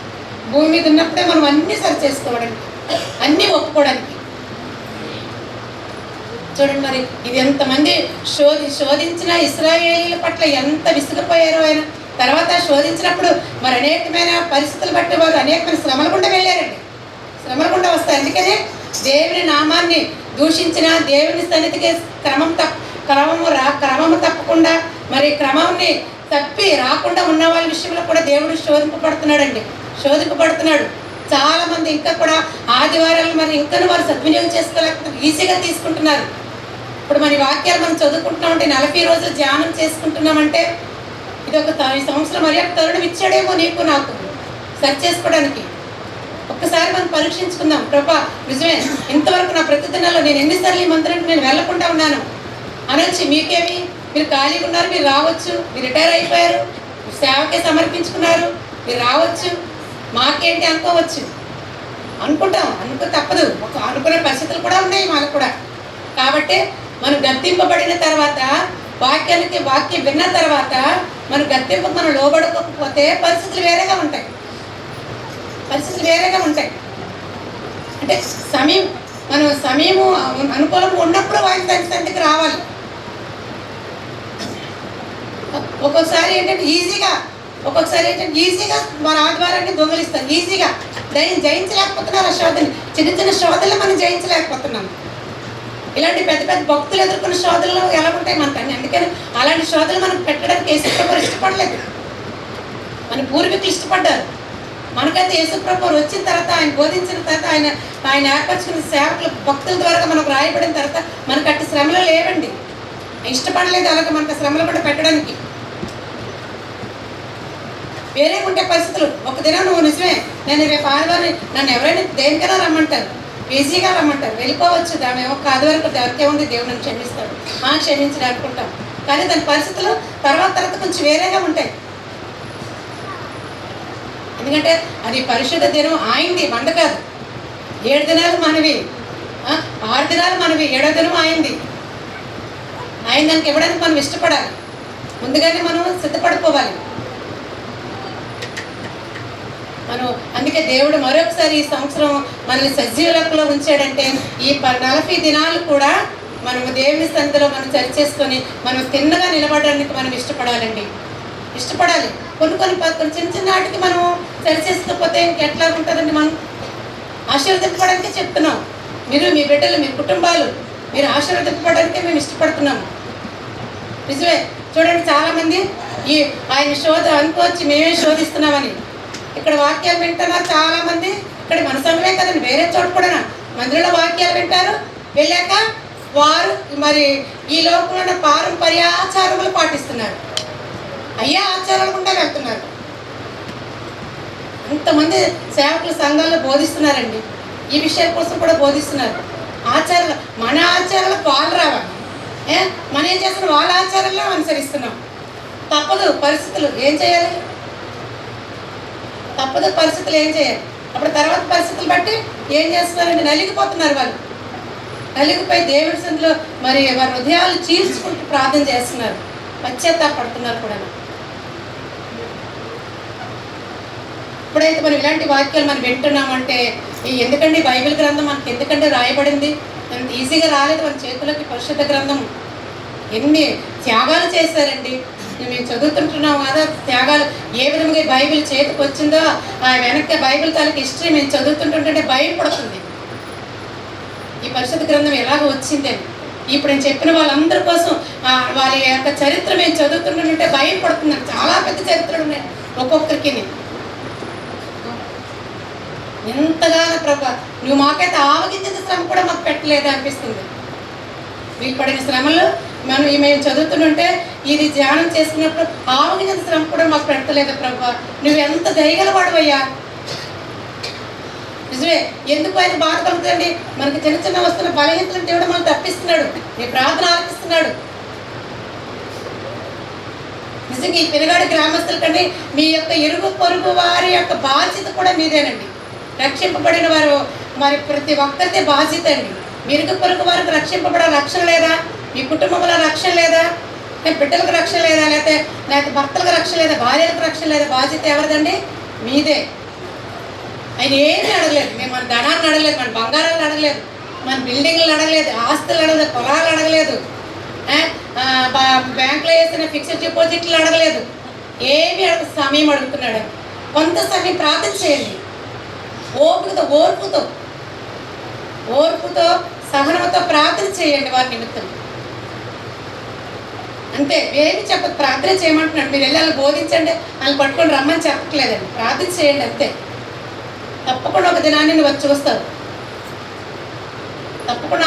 భూమి మీద ఉన్నప్పుడే మనం అన్నీ సరి చేసుకోవడానికి, అన్నీ ఒప్పుకోవడానికి. చూడండి మరి ఇది ఎంతమంది శోధించిన ఇశ్రాయేలీల పట్ల ఎంత విసిగిపోయారో ఆయన. తర్వాత శోధించినప్పుడు మరి అనేకమైన పరిస్థితులు బట్టి వారు అనేకమైన శ్రమల గుండా వెళ్ళారండి, శ్రమల గుండా వస్తాయి. అందుకనే దేవుని నామాన్ని దూషించిన, దేవుని సన్నిధికి క్రమము తప్పకుండా మరి క్రమాన్ని తప్పి రాకుండా ఉన్న వాళ్ళ విషయంలో కూడా దేవుడు శోధింపబడుతున్నాడండి, శోధింపబడుతున్నాడు. చాలా మంది ఇంకా కూడా ఆదివారాలు మరి ఇంకా వారు సద్వినియోగం చేసుకోలేకపోతే ఈజీగా తీసుకుంటున్నారు. ఇప్పుడు మన వాక్యాలు మనం చదువుకుంటున్నామంటే 40 రోజులు ధ్యానం చేసుకుంటున్నామంటే ఇది ఒక ఈ సంవత్సరం మరి తరుణం ఇచ్చాడేమో నీకు నాకు సరి చేసుకోవడానికి. ఒక్కసారి మనం పరీక్షించుకుందాం. ప్రభా నిజమే, ఇంతవరకు నా ప్రతిదినాల్లో నేను ఎన్నిసార్లు ఈ మందిరానికి నేను వెళ్లకుండా ఉన్నాను అనొచ్చు. మీకేమి, మీరు ఖాళీగా ఉన్నారు, మీరు రావచ్చు. మీరు రిటైర్ అయిపోయారు, సేవకే సమర్పించుకున్నారు, మీరు రావచ్చు. మాకేంటి అనుకోవచ్చు, అనుకుంటాం, తప్పదు. అనుకునే పరిస్థితులు కూడా ఉన్నాయి మాకు కూడా. కాబట్టి మనం గద్దింపబడిన తర్వాత, వాక్యం విన్న తర్వాత మన గద్దింపుకు మనం లోబడకపోతే పరిస్థితులు వేరేగా ఉంటాయి. అంటే సమయము అనుకూలంగా ఉన్నప్పుడు వాక్యం సంధికి రావాలి. ఒక్కొక్కసారి ఏంటంటే ఈజీగా మన ఆదివారాన్ని దొంగలిస్తాం. ఈజీగా జయించలేకపోతున్నారు. ఆ శోధన, చిన్న శోధనలు మనం జయించలేకపోతున్నాం. ఇలాంటి పెద్ద పెద్ద భక్తులు ఎదుర్కొన్న శోధనలు ఎలా ఉంటాయి మనకని. అందుకని అలాంటి శోధనలు మనం పెట్టడానికి యేసుప్రభువు ఇష్టపడలేదు, మన పూర్వీకులు ఇష్టపడ్డారు. మనకైతే యేసుప్రభు వచ్చిన తర్వాత, ఆయన బోధించిన తర్వాత, ఆయన ఏర్పరచుకున్న సేవకులు భక్తుల ద్వారా మనకు రాయబడిన తర్వాత మనకు అట్టి శ్రమలు లేవండి. ఇష్టపడలేదు అలాగే మనకు శ్రమలు కూడా పెట్టడానికి. వేరే ఉంటే పరిస్థితులు, ఒక దినం నువ్వు నిజమే నేను రేపు ఆదివారం నన్ను ఎవరైనా దేనికైనా రమ్మంటారు, ఈజీగా రమ్మంటారు, వెళ్ళిపోవచ్చు. దాని ఒక ఆదివారం ఎవరికే ఉంది, దేవుడు నన్ను క్షమిస్తాడు, క్షమించడు అనుకుంటాం. కానీ దాని పరిస్థితులు తర్వాత కొంచెం వేరేగా ఉంటాయి. ఎందుకంటే అది పరిశుద్ధ దినం ఆయనది, మంద కాదు. 7 దినాలు మనవి, 6 దినాలు మనవి, 7వ దినం ఆయనది. ఆయన దానికి ఇవ్వడానికి మనం ఇష్టపడాలి, ముందుగానే మనం సిద్ధపడిపోవాలి. మనం అందుకే దేవుడు మరొకసారి ఈ సంవత్సరం మనల్ని సజీవ లెక్కలో ఉంచాడంటే ఈ 40 దినాలు కూడా మనము దేవుని సన్నిధిలో మనం చేసుకొని మనం తిన్నగా నిలబడడానికి మనం ఇష్టపడాలండి, ఇష్టపడాలి. కొన్ని చిన్న వాటికి మనం చేసుకోకపోతే ఇంకెట్లా ఉంటుందండి? మనం ఆశీర్వదింపడానికే చెప్తున్నాం. మీరు, మీ బిడ్డలు, మీ కుటుంబాలు మీరు ఆశీర్వదింపడానికే మేము ఇష్టపడుతున్నాము. నిజమే. చూడండి, చాలామంది ఆయన అనుకోవచ్చు మేమే శోధిస్తున్నామని. ఇక్కడ వాక్యాలు వింటున్నారు చాలామంది. ఇక్కడ మన సంఘమే కదండి, వేరే చోట కూడా మందిరంలో వాక్యాలు వింటారు. వెళ్ళాక వారు మరి ఈ లోకంలో ఉన్న పారంపర్య ఆచారములు పాటిస్తున్నారు, అయ్యే ఆచారాలు కూడా వెళ్తున్నారు. ఇంతమంది సేవకులు సంఘాల్లో బోధిస్తున్నారండి, ఈ విషయాల కోసం కూడా బోధిస్తున్నారు. ఆచారాలు, మన ఆచారాలకు వాళ్ళు రావాలి, మనం ఏం చేస్తున్నాం, వాళ్ళ ఆచారాల్లో అనుసరిస్తున్నాం. తప్పదు, పరిస్థితులు ఏం చేయాలి? తప్పదు, పరిస్థితులు ఏం చేయాలి? అప్పుడు తర్వాత పరిస్థితులు బట్టి ఏం చేస్తున్నారంటే నలిగిపోతున్నారు. వాళ్ళు నలిగిపోయి దేవుడి సన్నిధిలో మరి వారి హృదయాలు చీల్చుకుంటూ ప్రార్థన చేస్తున్నారు, పశ్చాత్తాపడుతున్నారు కూడా. ఇప్పుడైతే మనం ఇలాంటి వాక్యాలు మనం వింటున్నామంటే ఎందుకండి బైబిల్ గ్రంథం మనకి ఎందుకంటే రాయబడింది? అంత ఈజీగా రాలేదు మన చేతులకి పరిశుద్ధ గ్రంథం. ఎన్ని త్యాగాలు చేశారండి. మేము చదువుతుంటున్నాం కదా, త్యాగాలు ఏ విధంగా బైబిల్ చేతికి వచ్చిందో ఆ వెనక్కి బైబిల్ తాలూకు హిస్టరీ మేము చదువుతుంటుంటే భయం పడుతుంది, ఈ పరిశుద్ధ గ్రంథం ఎలాగ వచ్చింది అని. ఇప్పుడు నేను చెప్పిన వాళ్ళందరి కోసం వాళ్ళ యొక్క చరిత్ర మేము చదువుతుంటుంటే భయం పడుతుంది. చాలా పెద్ద చరిత్రలు ఉన్నాయి ఒక్కొక్కరికి. ఎంతగానో ప్రభా నువ్వు మాకైతే ఆవగించిన శ్రమ కూడా మాకు పెట్టలేదు అనిపిస్తుంది. వీళ్ళు పడిన శ్రమలు మేము చదువుతుంటే ఇది ధ్యానం చేసుకున్నప్పుడు ఆవగించిన శ్రమ కూడా మాకు పెట్టలేదు ప్రభా. నువ్వు ఎంత దయగలవాడవయ్యా. నిజమే. ఎందుకు ఆయన బాధ కలుగుతుందండి? మనకి చిన్న చిన్న వస్తున్న బలహీనతలను దేవుడు మనం తప్పిస్తున్నాడు, నీ ప్రార్థన ఆలకిస్తున్నాడు. నిజంగా ఈ పిల్లగాడి గ్రామస్తుల కంటే మీ యొక్క ఇరుగు పొరుగు వారి యొక్క బాధ్యత కూడా మీదేనండి. రక్షింపబడిన వారు మరి ప్రతి ఒక్కరిదే బాధ్యత అండి. ఇరుగు పొరుగు వారికి రక్షింపబడే రక్షణ లేదా? మీ కుటుంబంలో రక్షణ లేదా? బిడ్డలకు రక్షణ లేదా? లేకపోతే భర్తలకు రక్షణ లేదా? భార్యలకు రక్షణ లేదా? బాధ్యత ఎవరిదండి? మీదే. ఆయన ఏమీ అడగలేదు. మేము మన ధనాన్ని అడగలేదు, మన బంగారాలను అడగలేదు, మన బిల్డింగ్లను అడగలేదు, ఆస్తులు అడగలేదు, పొలాలు అడగలేదు, బ్యాంకులో వేసిన ఫిక్స్డ్ డిపాజిట్లు అడగలేదు. ఏమీ సమయం అడుగుతున్నాడు. కొంత సమయం ప్రార్థన చేయండి, ఓర్పుతో సహనంతో ప్రార్థన చేయండి వారి నిమిత్తం. అంతే, ఏమి చెప్పదు. ప్రార్థన చేయమంటున్నాడు. మీరు వెళ్ళి బోధించండి, వాళ్ళని పట్టుకొని రమ్మని చెప్పట్లేదండి. ప్రార్థన చేయండి అంతే. తప్పకుండా ఒక దినాన్ని నువ్వు వచ్చి చూస్తావు. తప్పకుండా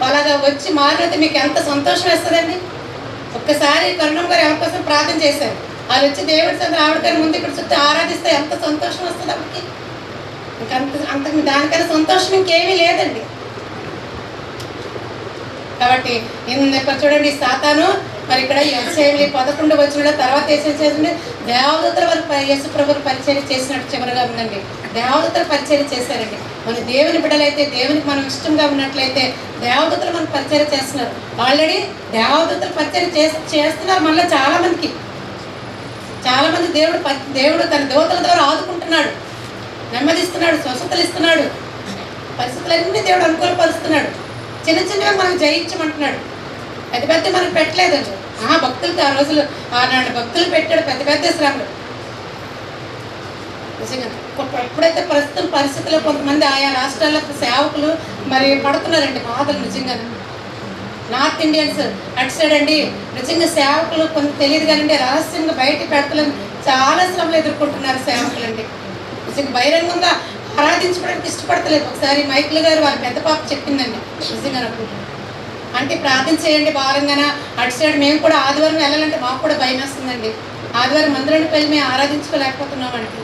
అలాగా వచ్చి మారినైతే మీకు ఎంత సంతోషం వేస్తుందండి. ఒక్కసారి కరుణం గారు ఎవరి కోసం ప్రార్థన చేశారు, వాళ్ళు వచ్చి దేవుడి సందర్భం ఆవిడ గారి ముందు ఇక్కడ చుట్టూ ఆరాధిస్తే ఎంత సంతోషం వస్తుంది అప్పటికి. అంత దానికన్నా సంతోషం ఇంకేమీ లేదండి. కాబట్టి ఇక్కడ చూడండి, సాతాను మరి ఇక్కడ యేసయ్య 11 వచ్చిన తర్వాత చేసింది దేవదూతల వరకు యేసుప్రభువుని పరిచర్య చేసినట్టు చివరిగా ఉందండి. దేవదూతలు పరిచర్య చేశారండి. మన దేవుని బిడ్డలైతే, దేవునికి మనం ఇష్టంగా ఉన్నట్లయితే దేవదూతలు మనకు పరిచర్య చేస్తున్నారు. ఆల్రెడీ దేవదూతలు పరిచర్య చేస్తున్నారు మనలో చాలామంది. దేవుడు తన దూతల ద్వారా ఆదుకుంటున్నాడు, నెమ్మదిస్తున్నాడు, స్వస్థతలు ఇస్తున్నాడు, పరిస్థితులన్నీ దేవుడు అనుకూలపరుస్తున్నాడు. చిన్నగా మనం జయించమంటున్నాడు. పెద్ద మనకు పెట్టలేదండి. భక్తులకి ఆ రోజులు ఆనాడు భక్తులు పెట్టాడు పెద్ద శ్రమలు. నిజంగా ఎప్పుడైతే ప్రస్తుతం పరిస్థితుల్లో కొంతమంది ఆయా రాష్ట్రాల్లో సేవకులు మరి పడుతున్నారండి బాధలు. నిజంగా నార్త్ ఇండియన్స్ అటు సైడ్ అండి నిజంగా సేవకులు కొంత తెలియదు కానీ రహస్యంగా బయట పెడతలని చాలా శ్రమలు ఎదుర్కొంటున్నారు సేవకులు అండి. నిజంగా బహిరంగంగా ఆరాధించుకోవడానికి ఇష్టపడతలేదు. ఒకసారి మైకిల్ గారు వాళ్ళ పెద్ద పాప చెప్పిందండి నిజంగా నాకు, అంటే ప్రార్థన చేయండి భారంగాన అటు సైడ్ మేము కూడా ఆదివారం వెళ్ళాలంటే మాకు కూడా భయం వేస్తుందండి. ఆదివారం మందిరానికి వెళ్ళి మేము ఆరాధించుకోలేకపోతున్నామండి.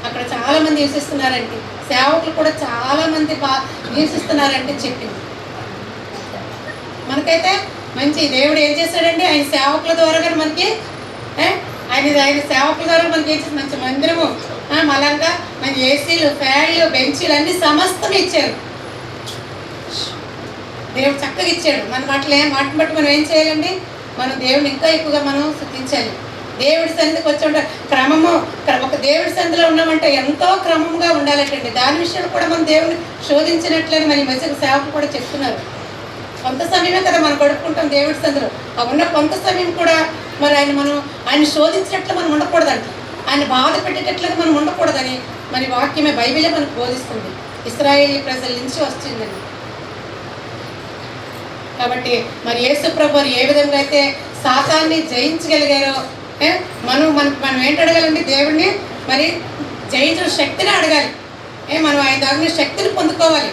అక్కడ చాలామంది హింసిస్తున్నారండి, సేవకులు కూడా చాలామంది హింసిస్తున్నారంటే చెప్పింది. మనకైతే మంచి దేవుడు ఏం చేశాడండి, ఆయన సేవకుల ద్వారా కానీ మనకి ఆయన సేవకుల ద్వారా మనకి ఏం చేసి మంచి మందిరము, మళ్ళంగా మంచి ఏసీలు, ఫ్యాన్లు, బెంచీలు అన్ని సమస్తం ఇచ్చారు. దేవుడు చక్కగా ఇచ్చాడు. మన మాటను బట్టి మనం ఏం చేయాలండి, మనం దేవుడిని ఇంకా ఎక్కువగా మనం స్తుతించాలి. దేవుడి సన్నిధికి వచ్చి ఉంటాం క్రమము, ఒక దేవుడి సన్నిధిలో ఉన్నామంటే ఎంతో క్రమంగా ఉండాలంటండి. దాని విషయంలో కూడా మనం దేవుడిని శోధించినట్లని మన మధ్య సేవకులు కూడా చెప్తున్నారు. కొంత సమయమే కదా మనం గడుపుకుంటాం దేవుడి సన్నిధిలో. ఆ ఉన్న కొంత సమయం కూడా మరి ఆయన శోధించినట్లు మనం ఉండకూడదంట, ఆయన బాధ పెట్టేటట్లుగా మనం ఉండకూడదని మరి వాక్యమే, బైబిలే మనకు బోధిస్తుంది. ఇశ్రాయేలు ప్రజల నుంచి వస్తుందండి. కాబట్టి మరి యేసు ప్రభువు ఏ విధంగా అయితే సాతాన్ని జయించగలిగారో మనం ఏంటి అడగాలండి, దేవుడిని మరి జయించిన శక్తిని అడగాలి. మనం ఆయన దగ్గర శక్తిని పొందుకోవాలి.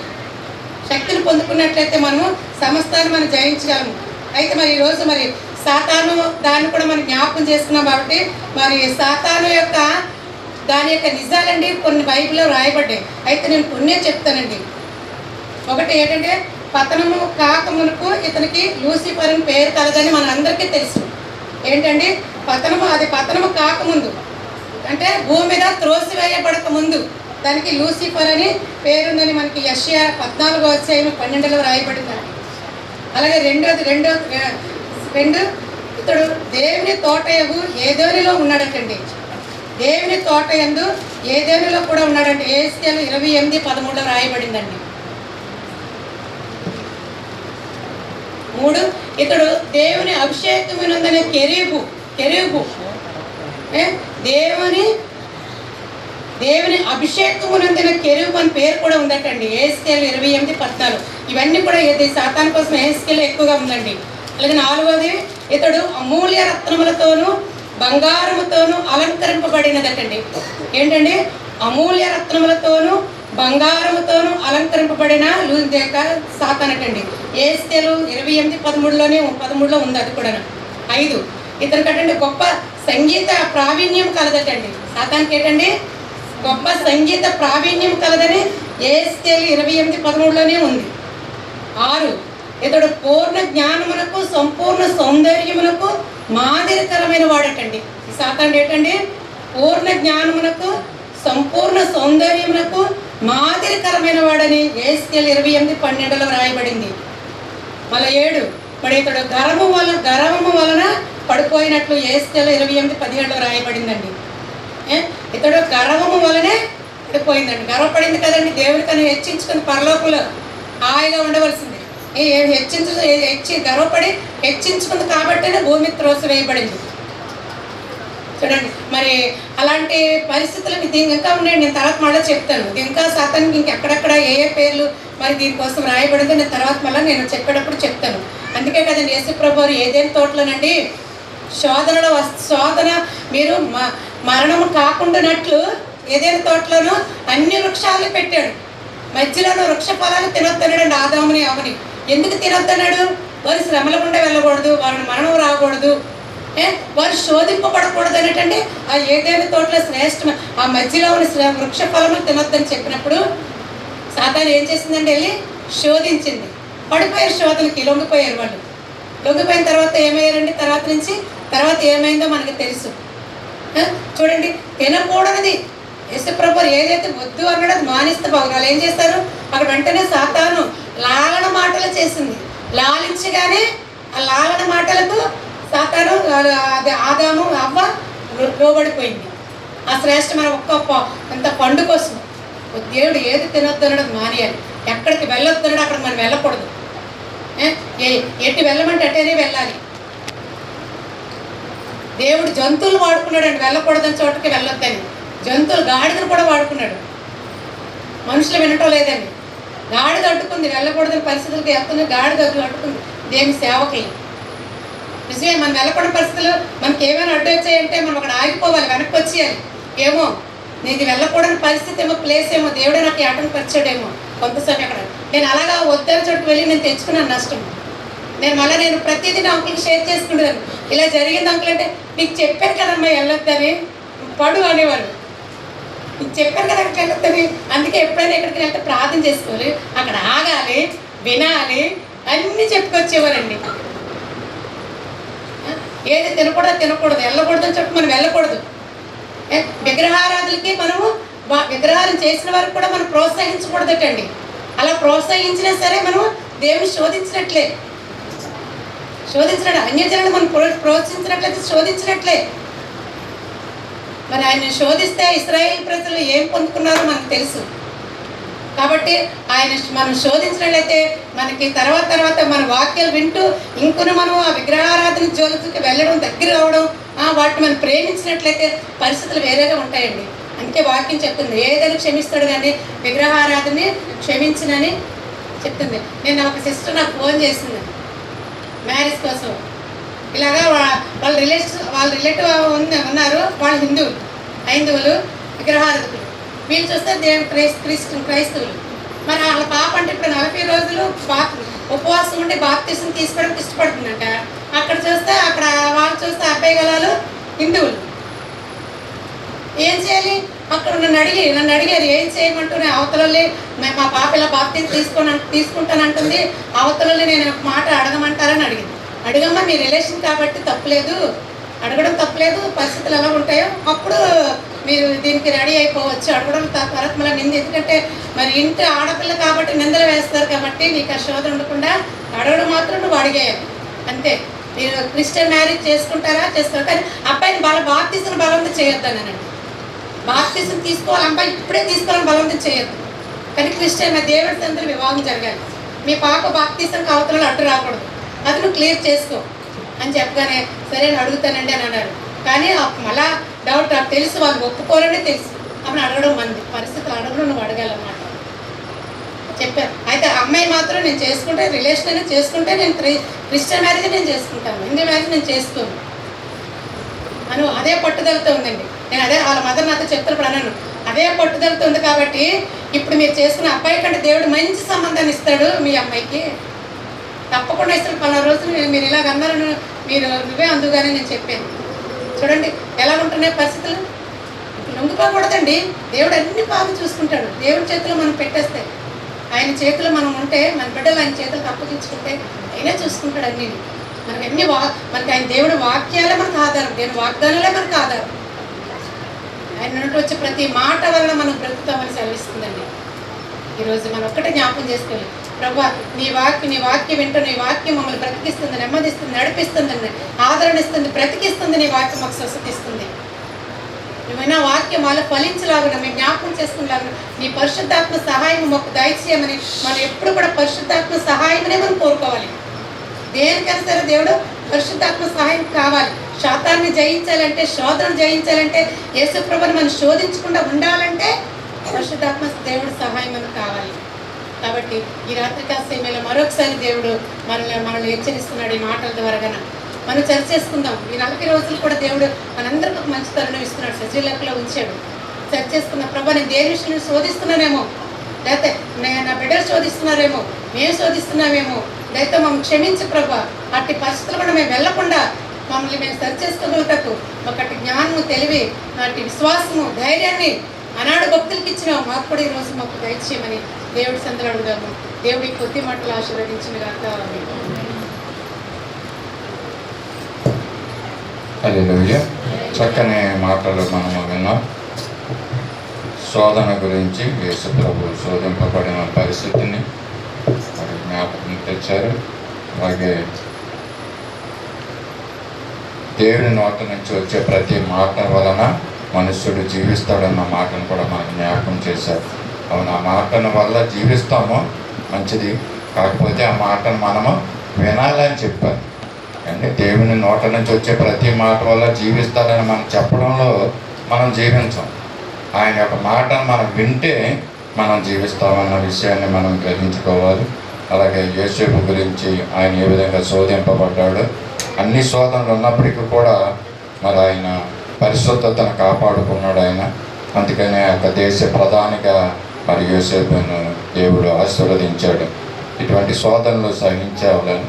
శక్తిని పొందుకున్నట్లయితే మనము సమస్తాన్ని మనం జయించగలము. అయితే మరి ఈరోజు మరి సాతాను దాన్ని కూడా మనం జ్ఞాపకం చేసుకున్నాం కాబట్టి మరి సాతాను యొక్క దాని యొక్క నిజాలండి కొన్ని బైబిల్లో రాయబడ్డాయి. అయితే నేను కొన్ని చెప్తానండి. ఒకటి ఏంటంటే, పతనము కాకమునకు ఇతనికి లూసిఫర్ అని పేరు కలదని మన అందరికీ తెలుసు. ఏంటండి పతనము కాకముందు, అంటే భూమి మీద త్రోసివేయబడక ముందు దానికి లూసిఫర్ అని పేరుందని మనకి యెషయా 14:12 రాయబడిందండి. అలాగే రెండు ఇతడు దేవుని తోటయందు ఏదోనిలో ఉన్నాడటండి. దేవుని తోటయందు ఏదోనిలో కూడా ఉన్నాడంటే యెషయా 28:13 రాయబడిందండి. 3 ఇతడు దేవుని అభిషేకమునందనే కెరూబు దేవుని అభిషేకమునందిన కెరూబు అని పేరు కూడా ఉందటండి. యెషయా 28:14. ఇవన్నీ కూడా సాతాను కోసం యెషయాలో ఎక్కువగా ఉందండి. అలాగే 4వది ఇతడు అమూల్య రత్నములతోనూ బంగారముతోనూ అలంకరింపబడినదటండి. ఏంటండి, అమూల్య రత్నములతోనూ బంగారముతోనూ అలంకరింపబడిన సాతానటండి. యెషయా 28:13లో ఉంది అది కూడా. 5 ఇతనికటండి గొప్ప సంగీత ప్రావీణ్యం కలదటండి. సాతానికి ఏంటండి, గొప్ప సంగీత ప్రావీణ్యం కలదని యెషయా 28:13లోనే ఉంది. 6 ఇతడు పూర్ణ జ్ఞానమునకు సంపూర్ణ సౌందర్యమునకు మాదిరికరమైన వాడటండి. ఈ సాతాను ఏంటండి, పూర్ణ జ్ఞానమునకు సంపూర్ణ సౌందర్యమునకు మాదిరికరమైన వాడని యెషయా 28:12లో రాయబడింది. మళ్ళీ 7 మరి ఇతడు గర్వము వలన పడిపోయినట్లు యెషయా 28:17లో రాయబడిందండి. ఇతడు గర్వము వలనే పడిపోయిందండి. గర్వపడింది కదండి, దేవుడికని హెచ్చించుకుని పరలోకంలో హాయిగా ఉండవలసింది. గర్వపడి హెచ్చించుకుంది కాబట్టినే భూమి త్రోసివేయబడింది. చూడండి మరి అలాంటి పరిస్థితులు దీనికి ఇంకా ఉన్నాయండి. నేను తర్వాత మళ్ళీ చెప్తాను. ఇంకా సాతానికి ఇంకెక్కడెక్కడ ఏ పేర్లు మరి దీనికోసం రాయబడిందో నేను తర్వాత మళ్ళీ నేను చెప్పేటప్పుడు చెప్తాను. అందుకే కదండి యేసు ప్రభువారు ఏదేని తోటలోనండి శోధన మీరు మరణము కాకుండానట్లు ఏదేని తోటలోనూ అన్ని వృక్షాలు పెట్టాడు. మధ్యలోనూ వృక్ష ఫలాలు తినొద్దన్నాడండి ఆదాముని అవని. ఎందుకు తినొద్దన్నాడు? వారి శ్రమల గుండా వెళ్ళకూడదు, వారిని మరణం రాకూడదు, వారు శోధింపబడకూడదు అనేటండి ఆ ఏదైనా తోటలో శ్రేష్టం ఆ మధ్యలో ఉన్న వృక్ష ఫలములు తినొద్దని చెప్పినప్పుడు సాతాను ఏం చేసిందండి, వెళ్ళి శోధించింది. పడిపోయారు, శోధనకి లొంగిపోయారు. వాళ్ళు లొంగిపోయిన తర్వాత ఏమయ్యారండి, తర్వాత ఏమైందో మనకి తెలుసు. చూడండి, తినకూడనిది యేసు ప్రభువు ఏదైతే వద్దు అన్నాడో అది మానేస్తే బాగుంది. వాళ్ళు ఏం చేస్తారు, అక్కడ వెంటనే సాతాను లాలన మాటలు చేసింది. లాలించగానే ఆ లాలన మాటలకు సాతాను ఆదాము అవ్వ లోబడిపోయింది. ఆ శ్రేష్టమైన అంత పండు కోసం దేవుడు ఏది తినొద్దు అన్నది మానేయాలి. ఎక్కడికి వెళ్ళొద్దు అన్నాడు అక్కడ మనం వెళ్ళకూడదు. ఎటు వెళ్ళమంటే అటేనే వెళ్ళాలి. దేవుడు జంతువులు వాడుకున్నాడండి, వెళ్ళకూడదని చోటకి వెళ్ళొద్దని. జంతువులు గాడిదను కూడా వాడుకున్నాడు, మనుషులు వినటం లేదండి. గాడిద అడ్డుకుంది, వెళ్ళకూడదని పరిస్థితులకి ఎత్తున్న గాడిద అడ్డుకుంది దేవుని సేవకులు. నిజమే, మనం వెళ్ళకూడని పరిస్థితులు మనకి ఏమైనా అడ్డు వచ్చాయంటే మనం అక్కడ ఆగిపోవాలి, వెనక్కి వచ్చేయాలి. ఏమో నీకు వెళ్ళకూడని పరిస్థితి ఏమో, ప్లేస్ ఏమో దేవుడే నాకు ఆటంకపరిచాడేమో కొంత సమయం అక్కడ. నేను అలాగా వద్దని చోటుకు వెళ్ళి నేను తెచ్చుకున్నాను నష్టం. నేను ప్రతిదీ నా అంకుల్కి షేర్ చేసుకుంటాను. ఇలా జరిగింది అంకుల్ అంటే, నీకు చెప్పాను కదమ్మా వెళ్ళొద్దని, పడు అనేవారు. నీకు చెప్పాను కదా అక్కడ వెళ్ళొద్దని. అందుకే ఎప్పుడైనా ఎక్కడికి వెళ్తే ప్రార్థన చేసుకోవాలి, అక్కడ ఆగాలి, వినాలి, అన్నీ చెప్పుకొచ్చేవారండి. ఏది తినకూడదు, వెళ్ళకూడదని చెప్పి మనం వెళ్ళకూడదు. విగ్రహారాధులకి మనము విగ్రహారం చేసిన వారికి కూడా మనం ప్రోత్సహించకూడదటండి. అలా ప్రోత్సహించినా సరే మనం దేవుని శోధించినట్లే. అన్యజనులను మనం ప్రోత్సహించినట్లయితే శోధించినట్లే. మరి ఆయన శోధిస్తే ఇశ్రాయేలు ప్రజలు ఏం పొందుకున్నారో మనకు తెలుసు. కాబట్టి ఆయన మనం శోధించినట్లయితే మనకి తర్వాత మన వాక్యాలు వింటూ ఇంకొన్ని మనం ఆ విగ్రహారాధన జోలికి వెళ్ళడం, దగ్గర రావడం, వాటిని మనం ప్రేమించినట్లయితే పరిస్థితులు వేరేగా ఉంటాయండి. అందుకే వాక్యం చెప్తుంది, ఏదైనా క్షమిస్తాడు కానీ విగ్రహారాధనని క్షమించనని చెప్తుంది. నేను ఒక సిస్టర్ నాకు ఫోన్ చేసింది మ్యారేజ్ కోసం. ఇలాగా వాళ్ళ రిలేటివ్ ఉన్నారు, వాళ్ళు హైందువులు విగ్రహారాధకులు. వీళ్ళు చూస్తే క్రైస్తవులు. మరి వాళ్ళ పాప అంటే ఇప్పుడు 40 రోజులు ఉపవాసం ఉండి బాప్తిసం తీసుకోవడానికి ఇష్టపడుతుందంట. అక్కడ చూస్తే వాళ్ళు చూస్తే అబ్బాయి గలాలు హిందువులు. ఏం చేయాలి? అక్కడ నన్ను అడిగారు ఏం చేయమంటూనే, అవతలే మా పాప ఇలా బాప్తిసం తీసుకుంటానంటుంది, అవతలే నేను ఒక మాట అడగమంటారని అడిగింది. అడగమ్మా, మీ రిలేషన్ కాబట్టి తప్పులేదు, అడగడం తప్పులేదు, పరిస్థితులు ఎలా ఉంటాయో అప్పుడు మీరు దీనికి రెడీ అయిపోవచ్చు. అడగడం తర్వాత మళ్ళీ నింద, ఎందుకంటే మరి ఇంటి ఆడపిల్ల కాబట్టి నిందలు వేస్తారు కాబట్టి నీకు ఆ శోధన ఉండకుండా అడగడం మాత్రం నువ్వు అడిగేయాలి అంతే. మీరు క్రిస్టియన్ మ్యారేజ్ చేసుకుంటారా? చేస్తారు, కానీ అబ్బాయిని బాప్తిసం బలవంతం చేయొద్దానండి. బాప్తిసం తీసుకోవాలి, అబ్బాయి ఇప్పుడే తీసుకోవాలని బలవంతం చేయొద్దు. కానీ క్రిస్టియన్ దేవుడి సందరూ వివాహం జరగాలి. మీ పాప బాప్తిసం అవతలలో అడ్డు రాకూడదు, అది నువ్వు క్లియర్ చేసుకో అని చెప్పగానే సరే నేను అడుగుతానండి అని అన్నారు. కానీ మళ్ళా డౌట్ నాకు తెలుసు, వాళ్ళు ఒప్పుకోరనే తెలుసు. అప్పుడు అడగడం మంది పరిస్థితులు అడగడం నువ్వు అడగాలన్నమాట చెప్పారు. అయితే అమ్మాయి మాత్రం నేను చేసుకుంటే రిలేషన్ అనేది చేసుకుంటే నేను క్రిస్టియన్ మ్యారేజ్ నేను చేసుకుంటాను, హిందూ మ్యారేజ్ నేను చేసుకోను అని అదే పట్టుదలతో ఉందండి. నేను అదే వాళ్ళ మదర్ నాతో చెప్తున్నప్పుడు అన్నాను, అదే పట్టుదలతో ఉంది కాబట్టి ఇప్పుడు మీరు చేసుకున్న అబ్బాయి కంటే దేవుడు మంచి సంబంధాన్ని ఇస్తాడు మీ అమ్మాయికి, తప్పకుండా ఇస్తాడు. 10 రోజులు మీరు ఇలాగ అన్నారని నువ్వే అందుగానే నేను చెప్పాను. చూడండి ఎలా ఉంటున్నాయి పరిస్థితులు. లొంగిపోకూడదండి, దేవుడు అన్ని బాగా చూసుకుంటాడు. దేవుడి చేతిలో మనం పెట్టేస్తే, ఆయన చేతిలో మనం ఉంటే, మన బిడ్డలు ఆయన చేతులకు అప్పగించుకుంటే ఆయనే చూసుకుంటాడు అన్నీ. మనకి ఆయన దేవుడి వాక్యాలే మనకు ఆధారం, దేవుడి వాగ్దానాలే మనకు ఆధారం. ఆయన నుండి వచ్చే ప్రతి మాట వలన మనం బ్రతుకుతామని సెలవిస్తుందండి. ఈరోజు మనం ఒక్కటే జ్ఞాపకం చేసుకోవాలి, ప్రభువా నీ వాక్యం వింటూ నీ వాక్యం మమ్మల్ని బ్రతికిస్తుంది, నెమ్మదిస్తుంది, నడిపిస్తుంది, ఆదరణ ఇస్తుంది, బ్రతికిస్తుంది. నీ వాక్యం మాకు స్వస్థతిస్తుంది. నువ్వైనా వాక్యం వాళ్ళ ఫలించలాగా మేము జ్ఞాపకం చేసుకునేలాగా నీ పరిశుద్ధాత్మ సహాయం మాకు దయచేయమని మనం ఎప్పుడు కూడా పరిశుద్ధాత్మ సహాయమనే మనం కోరుకోవాలి. దేనికైనా సరే దేవుడు పరిశుద్ధాత్మ సహాయం కావాలి. శాతాన్ని జయించాలంటే, శోధనను జయించాలంటే, యేసుప్రభుని మనం శోధించకుండా ఉండాలంటే పరిశుద్ధాత్మ దేవుడు సహాయం మనకు కావాలి. కాబట్టి ఈ రాత్రికాల సమయంలో మరొకసారి దేవుడు మనల్ని హెచ్చరిస్తున్నాడు ఈ మాటల ద్వారా. మనం చర్చ చేసుకుందాం. ఈ 40 రోజులు కూడా దేవుడు మనందరికీ ఒక మంచి తరుణం ఇస్తున్నాడు, సజీలకులో ఉంచాడు. చర్చ చేసుకున్న ప్రభా నేను దేని విషయం శోధిస్తున్నానేమో, లేకపోతే నా బిడ్డలు శోధిస్తున్నారేమో, మేము శోధిస్తున్నామేమో, దయతో మమ్మల్ని క్షమించు ప్రభా. అట్టి పరిస్థితులు కూడా మేము వెళ్లకుండా మమ్మల్ని మేము సరి చేసుకోగలుగుటకు ఒకటి జ్ఞానము, తెలివి, అట్టి విశ్వాసము, ధైర్యాన్ని ఆనాడు భక్తులకి ఇచ్చినావు, మాకు కూడా ఈరోజు మాకు దయచేయమని దేవుడి సందరూ అడుగుదాము. దేవుడి కొద్ది మాటలు ఆశీర్వదించిన గాక. హల్లెలూయా. చక్కని మాటలు మనము విన్నాం. శోధన గురించి, యేసు ప్రభు శోధింపబడిన పరిస్థితిని మరి జ్ఞాపకం తెచ్చారు. అలాగే దేవుని నోట నుంచి వచ్చే ప్రతి మాట వలన మనుష్యుడు జీవిస్తాడన్న మాటను కూడా మనకు జ్ఞాపకం చేశారు. అవును, ఆ మాటను వల్ల జీవిస్తాము, మంచిది. కాకపోతే ఆ మాటను మనము వినాలని చెప్పారు. అంటే దేవుని నోట నుంచి వచ్చే ప్రతి మాట వల్ల జీవిస్తారని మనం చెప్పడంలో మనం జీవించాం. ఆయన యొక్క మాటను మనం వింటే మనం జీవిస్తామన్న విషయాన్ని మనం గ్రహించుకోవాలి. అలాగే యోసేపు గురించి ఆయన ఏ విధంగా శోధింపబడ్డాడు, అన్ని శోధనలు ఉన్నప్పటికీ కూడా మరి ఆయన పరిశుద్ధతను కాపాడుకున్నాడు. ఆయన అందుకనే ఆ యొక్క దేశ ప్రధానిగా మరి యోసేపును దేవుడు ఆశీర్వదించాడు. ఇటువంటి శోధనలు సహించాలని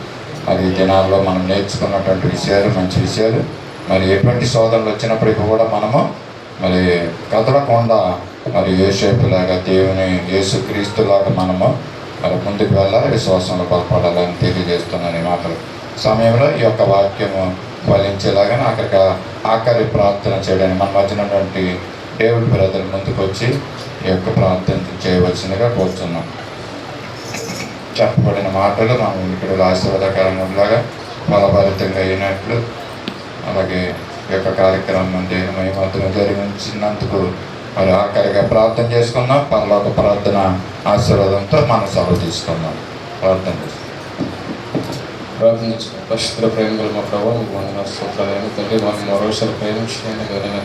మరి ఈ దినాల్లో మనం నేర్చుకున్నటువంటి విషయాలు మంచి విషయాలు. మరి ఎటువంటి శోధనలు వచ్చినప్పటికీ కూడా మనము మరి కదలకుండా మరి యోసేపులాగా దేవుని యేసుక్రీస్తులాగా మనము మరి ముందుకు వెళ్ళాలి, విశ్వాసంలో బలపడాలని తెలియజేస్తున్నాను. ఈ మాటలు సమయంలో ఈ యొక్క వాక్యము ఫలించేలాగా ఆఖరి ప్రార్థన చేయడానికి మన మధ్యనటువంటి దేవుడి బ్రదర్ ముందుకు వచ్చి ఈ యొక్క ప్రార్థన చేయవలసిందిగా కోరుతున్నాం. చెప్పబడిన మాటలు మనం ఇక్కడ ఆశీర్వాదకరంగా బలభరితంగా అయినట్లు, అలాగే ఈ యొక్క కార్యక్రమం దేహమై మధ్యలో జరిగించినందుకు మరి ఆఖరిగా ప్రార్థన చేసుకుందాం. పరలోక ప్రార్థన ఆశీర్వాదంతో మనం సెలవు తీసుకుందాం. ప్రార్థన చేసుకుందాం. పరిశుద్ధ ప్రేమలు మా ప్రభావం మీకు వందన స్తోత్రాలు తండ్రి. మాకు మరోసారి ప్రేమించడానికి ఎవరైనా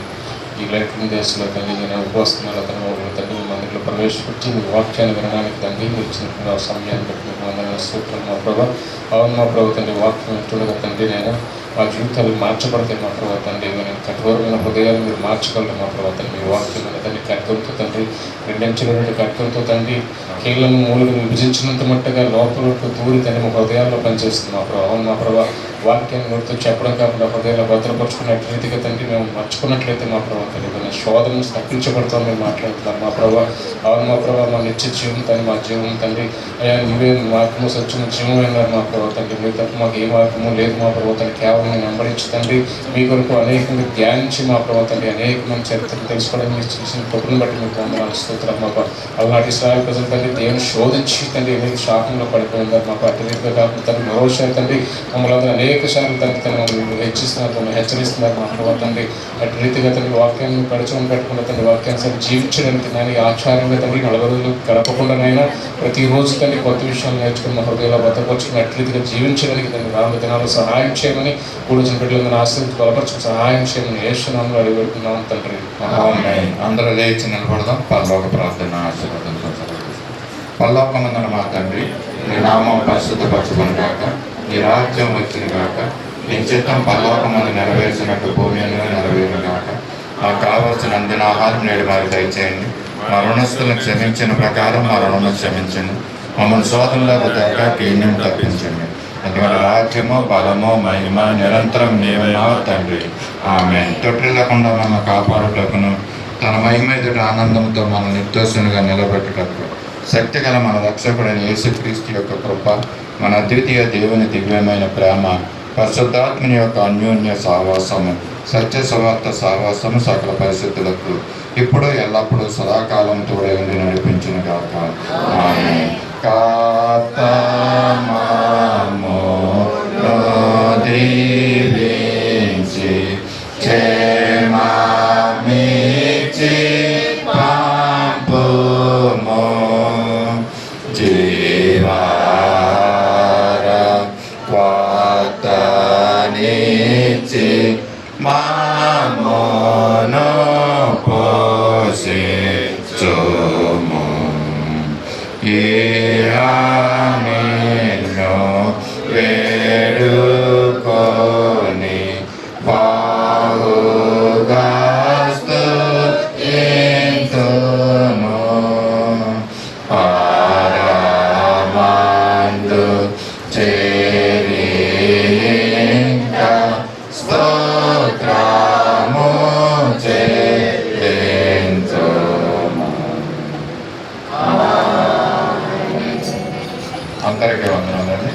ఈ లైఫ్ దేశంలో తండ్రి నేను ఉపవస్తున్నాను అతను తండ్రి మందిలో ప్రవేశపెట్టి మీ వాక్యాన్ని వినడానికి తండ్రి మీరు ఇచ్చిన సమయాన్ని బట్టి మీకు వందన స్తోత్రాలు మా ప్రభావ. అవును మా ప్రభు తండ్రి వాక్యం వింటుండగా తండ్రి నేను మా జీవితాలు మార్చబడతాయి మా ప్రభావ తండ్రి. కఠోరమైన హృదయాలు మీరు మార్చగలరు మా ప్రభావ తండ్రి. మీ వాక్యం తండ్రి కట్కంతో తండ్రి రెండంచెల కట్కంతో తండ్రి కీళ్ళను మూలుగును విభజించినంత మట్టుగా లోపలకు దూరి తండ్రి మా హృదయాల్లో పనిచేస్తుంది మా ప్రభావ. అవును మా ప్రభావ వాక్యాన్ని నోటితో చెప్పడం కాకుండా హృదయాల్లో భద్రపరుచుకున్న రీతిగా తండ్రి మేము మర్చుకున్నట్లయితే మా ప్రభావ తండ్రి శోధనను తప్పించబడతాం మీరు మాట్లాడుతున్నారు మా ప్రభావ. అవును మా ప్రభావ మా నిత్య జీవం తండ్రి మా జీవం తండ్రి అయ్యా నువ్వే మార్గము సత్యము జీవం అయినారు మా ప్రభావ తండ్రి. మీరు తప్ప మాకు ఏ మార్గము లేదు మా ప్రభావ తండ్రి. కేవలం వెంబడించి తండ్రి మీ కొరకు అనేకంగా ధ్యానించి మా ప్రభావ తండ్రి అనేకమైన చరిత్రను తెలుసుకోవడానికి మీరు చేసిన కృపను బట్టి మీకు వందనాలు స్తోత్రాలు మాకు. అలాంటి ఇశ్రాయేలు ప్రజలు తండ్రి దేవుని శోధించి తండ్రి అనేక శాపంలో పడిపోయినారు మాకు. అటు రీతిగా కాకుండా తండ్రి మరోసారి తండ్రి మమ్మల్ని అనేక సార్లు తండ్రి మమ్మల్ని హెచ్చిస్తున్నారు, హెచ్చరిస్తున్నారు మా ప్రభావ తండ్రి. అటు రీతిగా తండ్రి వాక్యాన్ని పరిచయం పెట్టకుండా తండ్రి వాక్యాన్ని జీవించడానికి దానికి ఆచారంగా తండ్రి 40 రోజులు గడపకుండానైనా ప్రతిరోజు తండ్రి కొత్త విషయాలు నేర్చుకుని మా హృదయంలో భద్రపరుచుకుని అటు రీతిగా జీవించడానికి తండ్రి రానున్న దినాల్లో సహాయం చేయమని కూడిచిన బిడ్డలందరినీ ఆశీర్వదించి బలపరచుకుని సహాయం చేయమని యేసునామములో అడిగిపెడుతున్నాం తండ్రి. అందరూ లేచి నిలబడదాం. పరలోక ప్రార్థన ఆశీర్వాదం. పరలోకమందున మా తండ్రి, నీ నామం పరిశుద్ధపరచుకొని కాక, నీ రాజ్యం వచ్చిన కాక, నీ చిత్తం పరలోకమందు నెరవేర్చినట్టు భూమి మీద నెరవేరును కాక. మాకు కావాల్సిన అందిన ఆహారం నేడు మాకు దయచేయండి. మా రుణస్తులను క్షమించిన ప్రకారం మా రుణము క్షమించండి. మమ్మల్ని శోధనలకు తగ్గ కీణ్యం తప్పించండి. ఎందుకంటే రాజ్యము బలము మహిమ నిరంతరం నీవైనావు తండ్రి. ఆమె తొట్టిల్లకుండా మన కాపాడుటకును తన మహిమ ఎదుట ఆనందంతో మన నిర్దోషునిగా నిలబెట్టుటకు శక్తి గల మన రక్షకుడైన యేసుక్రీస్తు యొక్క కృప, మన అద్వితీయ దేవుని దివ్యమైన ప్రేమ, పరిశుద్ధాత్మని యొక్క అన్యోన్య సహవాసము, సత్య సువార్త సహవాసము సకల పరిస్థితులకు ఇప్పుడు ఎల్లప్పుడూ సదాకాలం తోడే ఉండి నడిపించును గాక. ఆమేన్. దీవించి క్షేమమిచ్చి పంపుము జీవార వార్తనిచ్చి మామోను పోషించుము. నిన్ను వేడుకొని బాహుగా స్తుతింతును. పరమందు చేరి ఇంకా స్తోత్రము చెల్లించుము. అందరికీ వందనాలండి.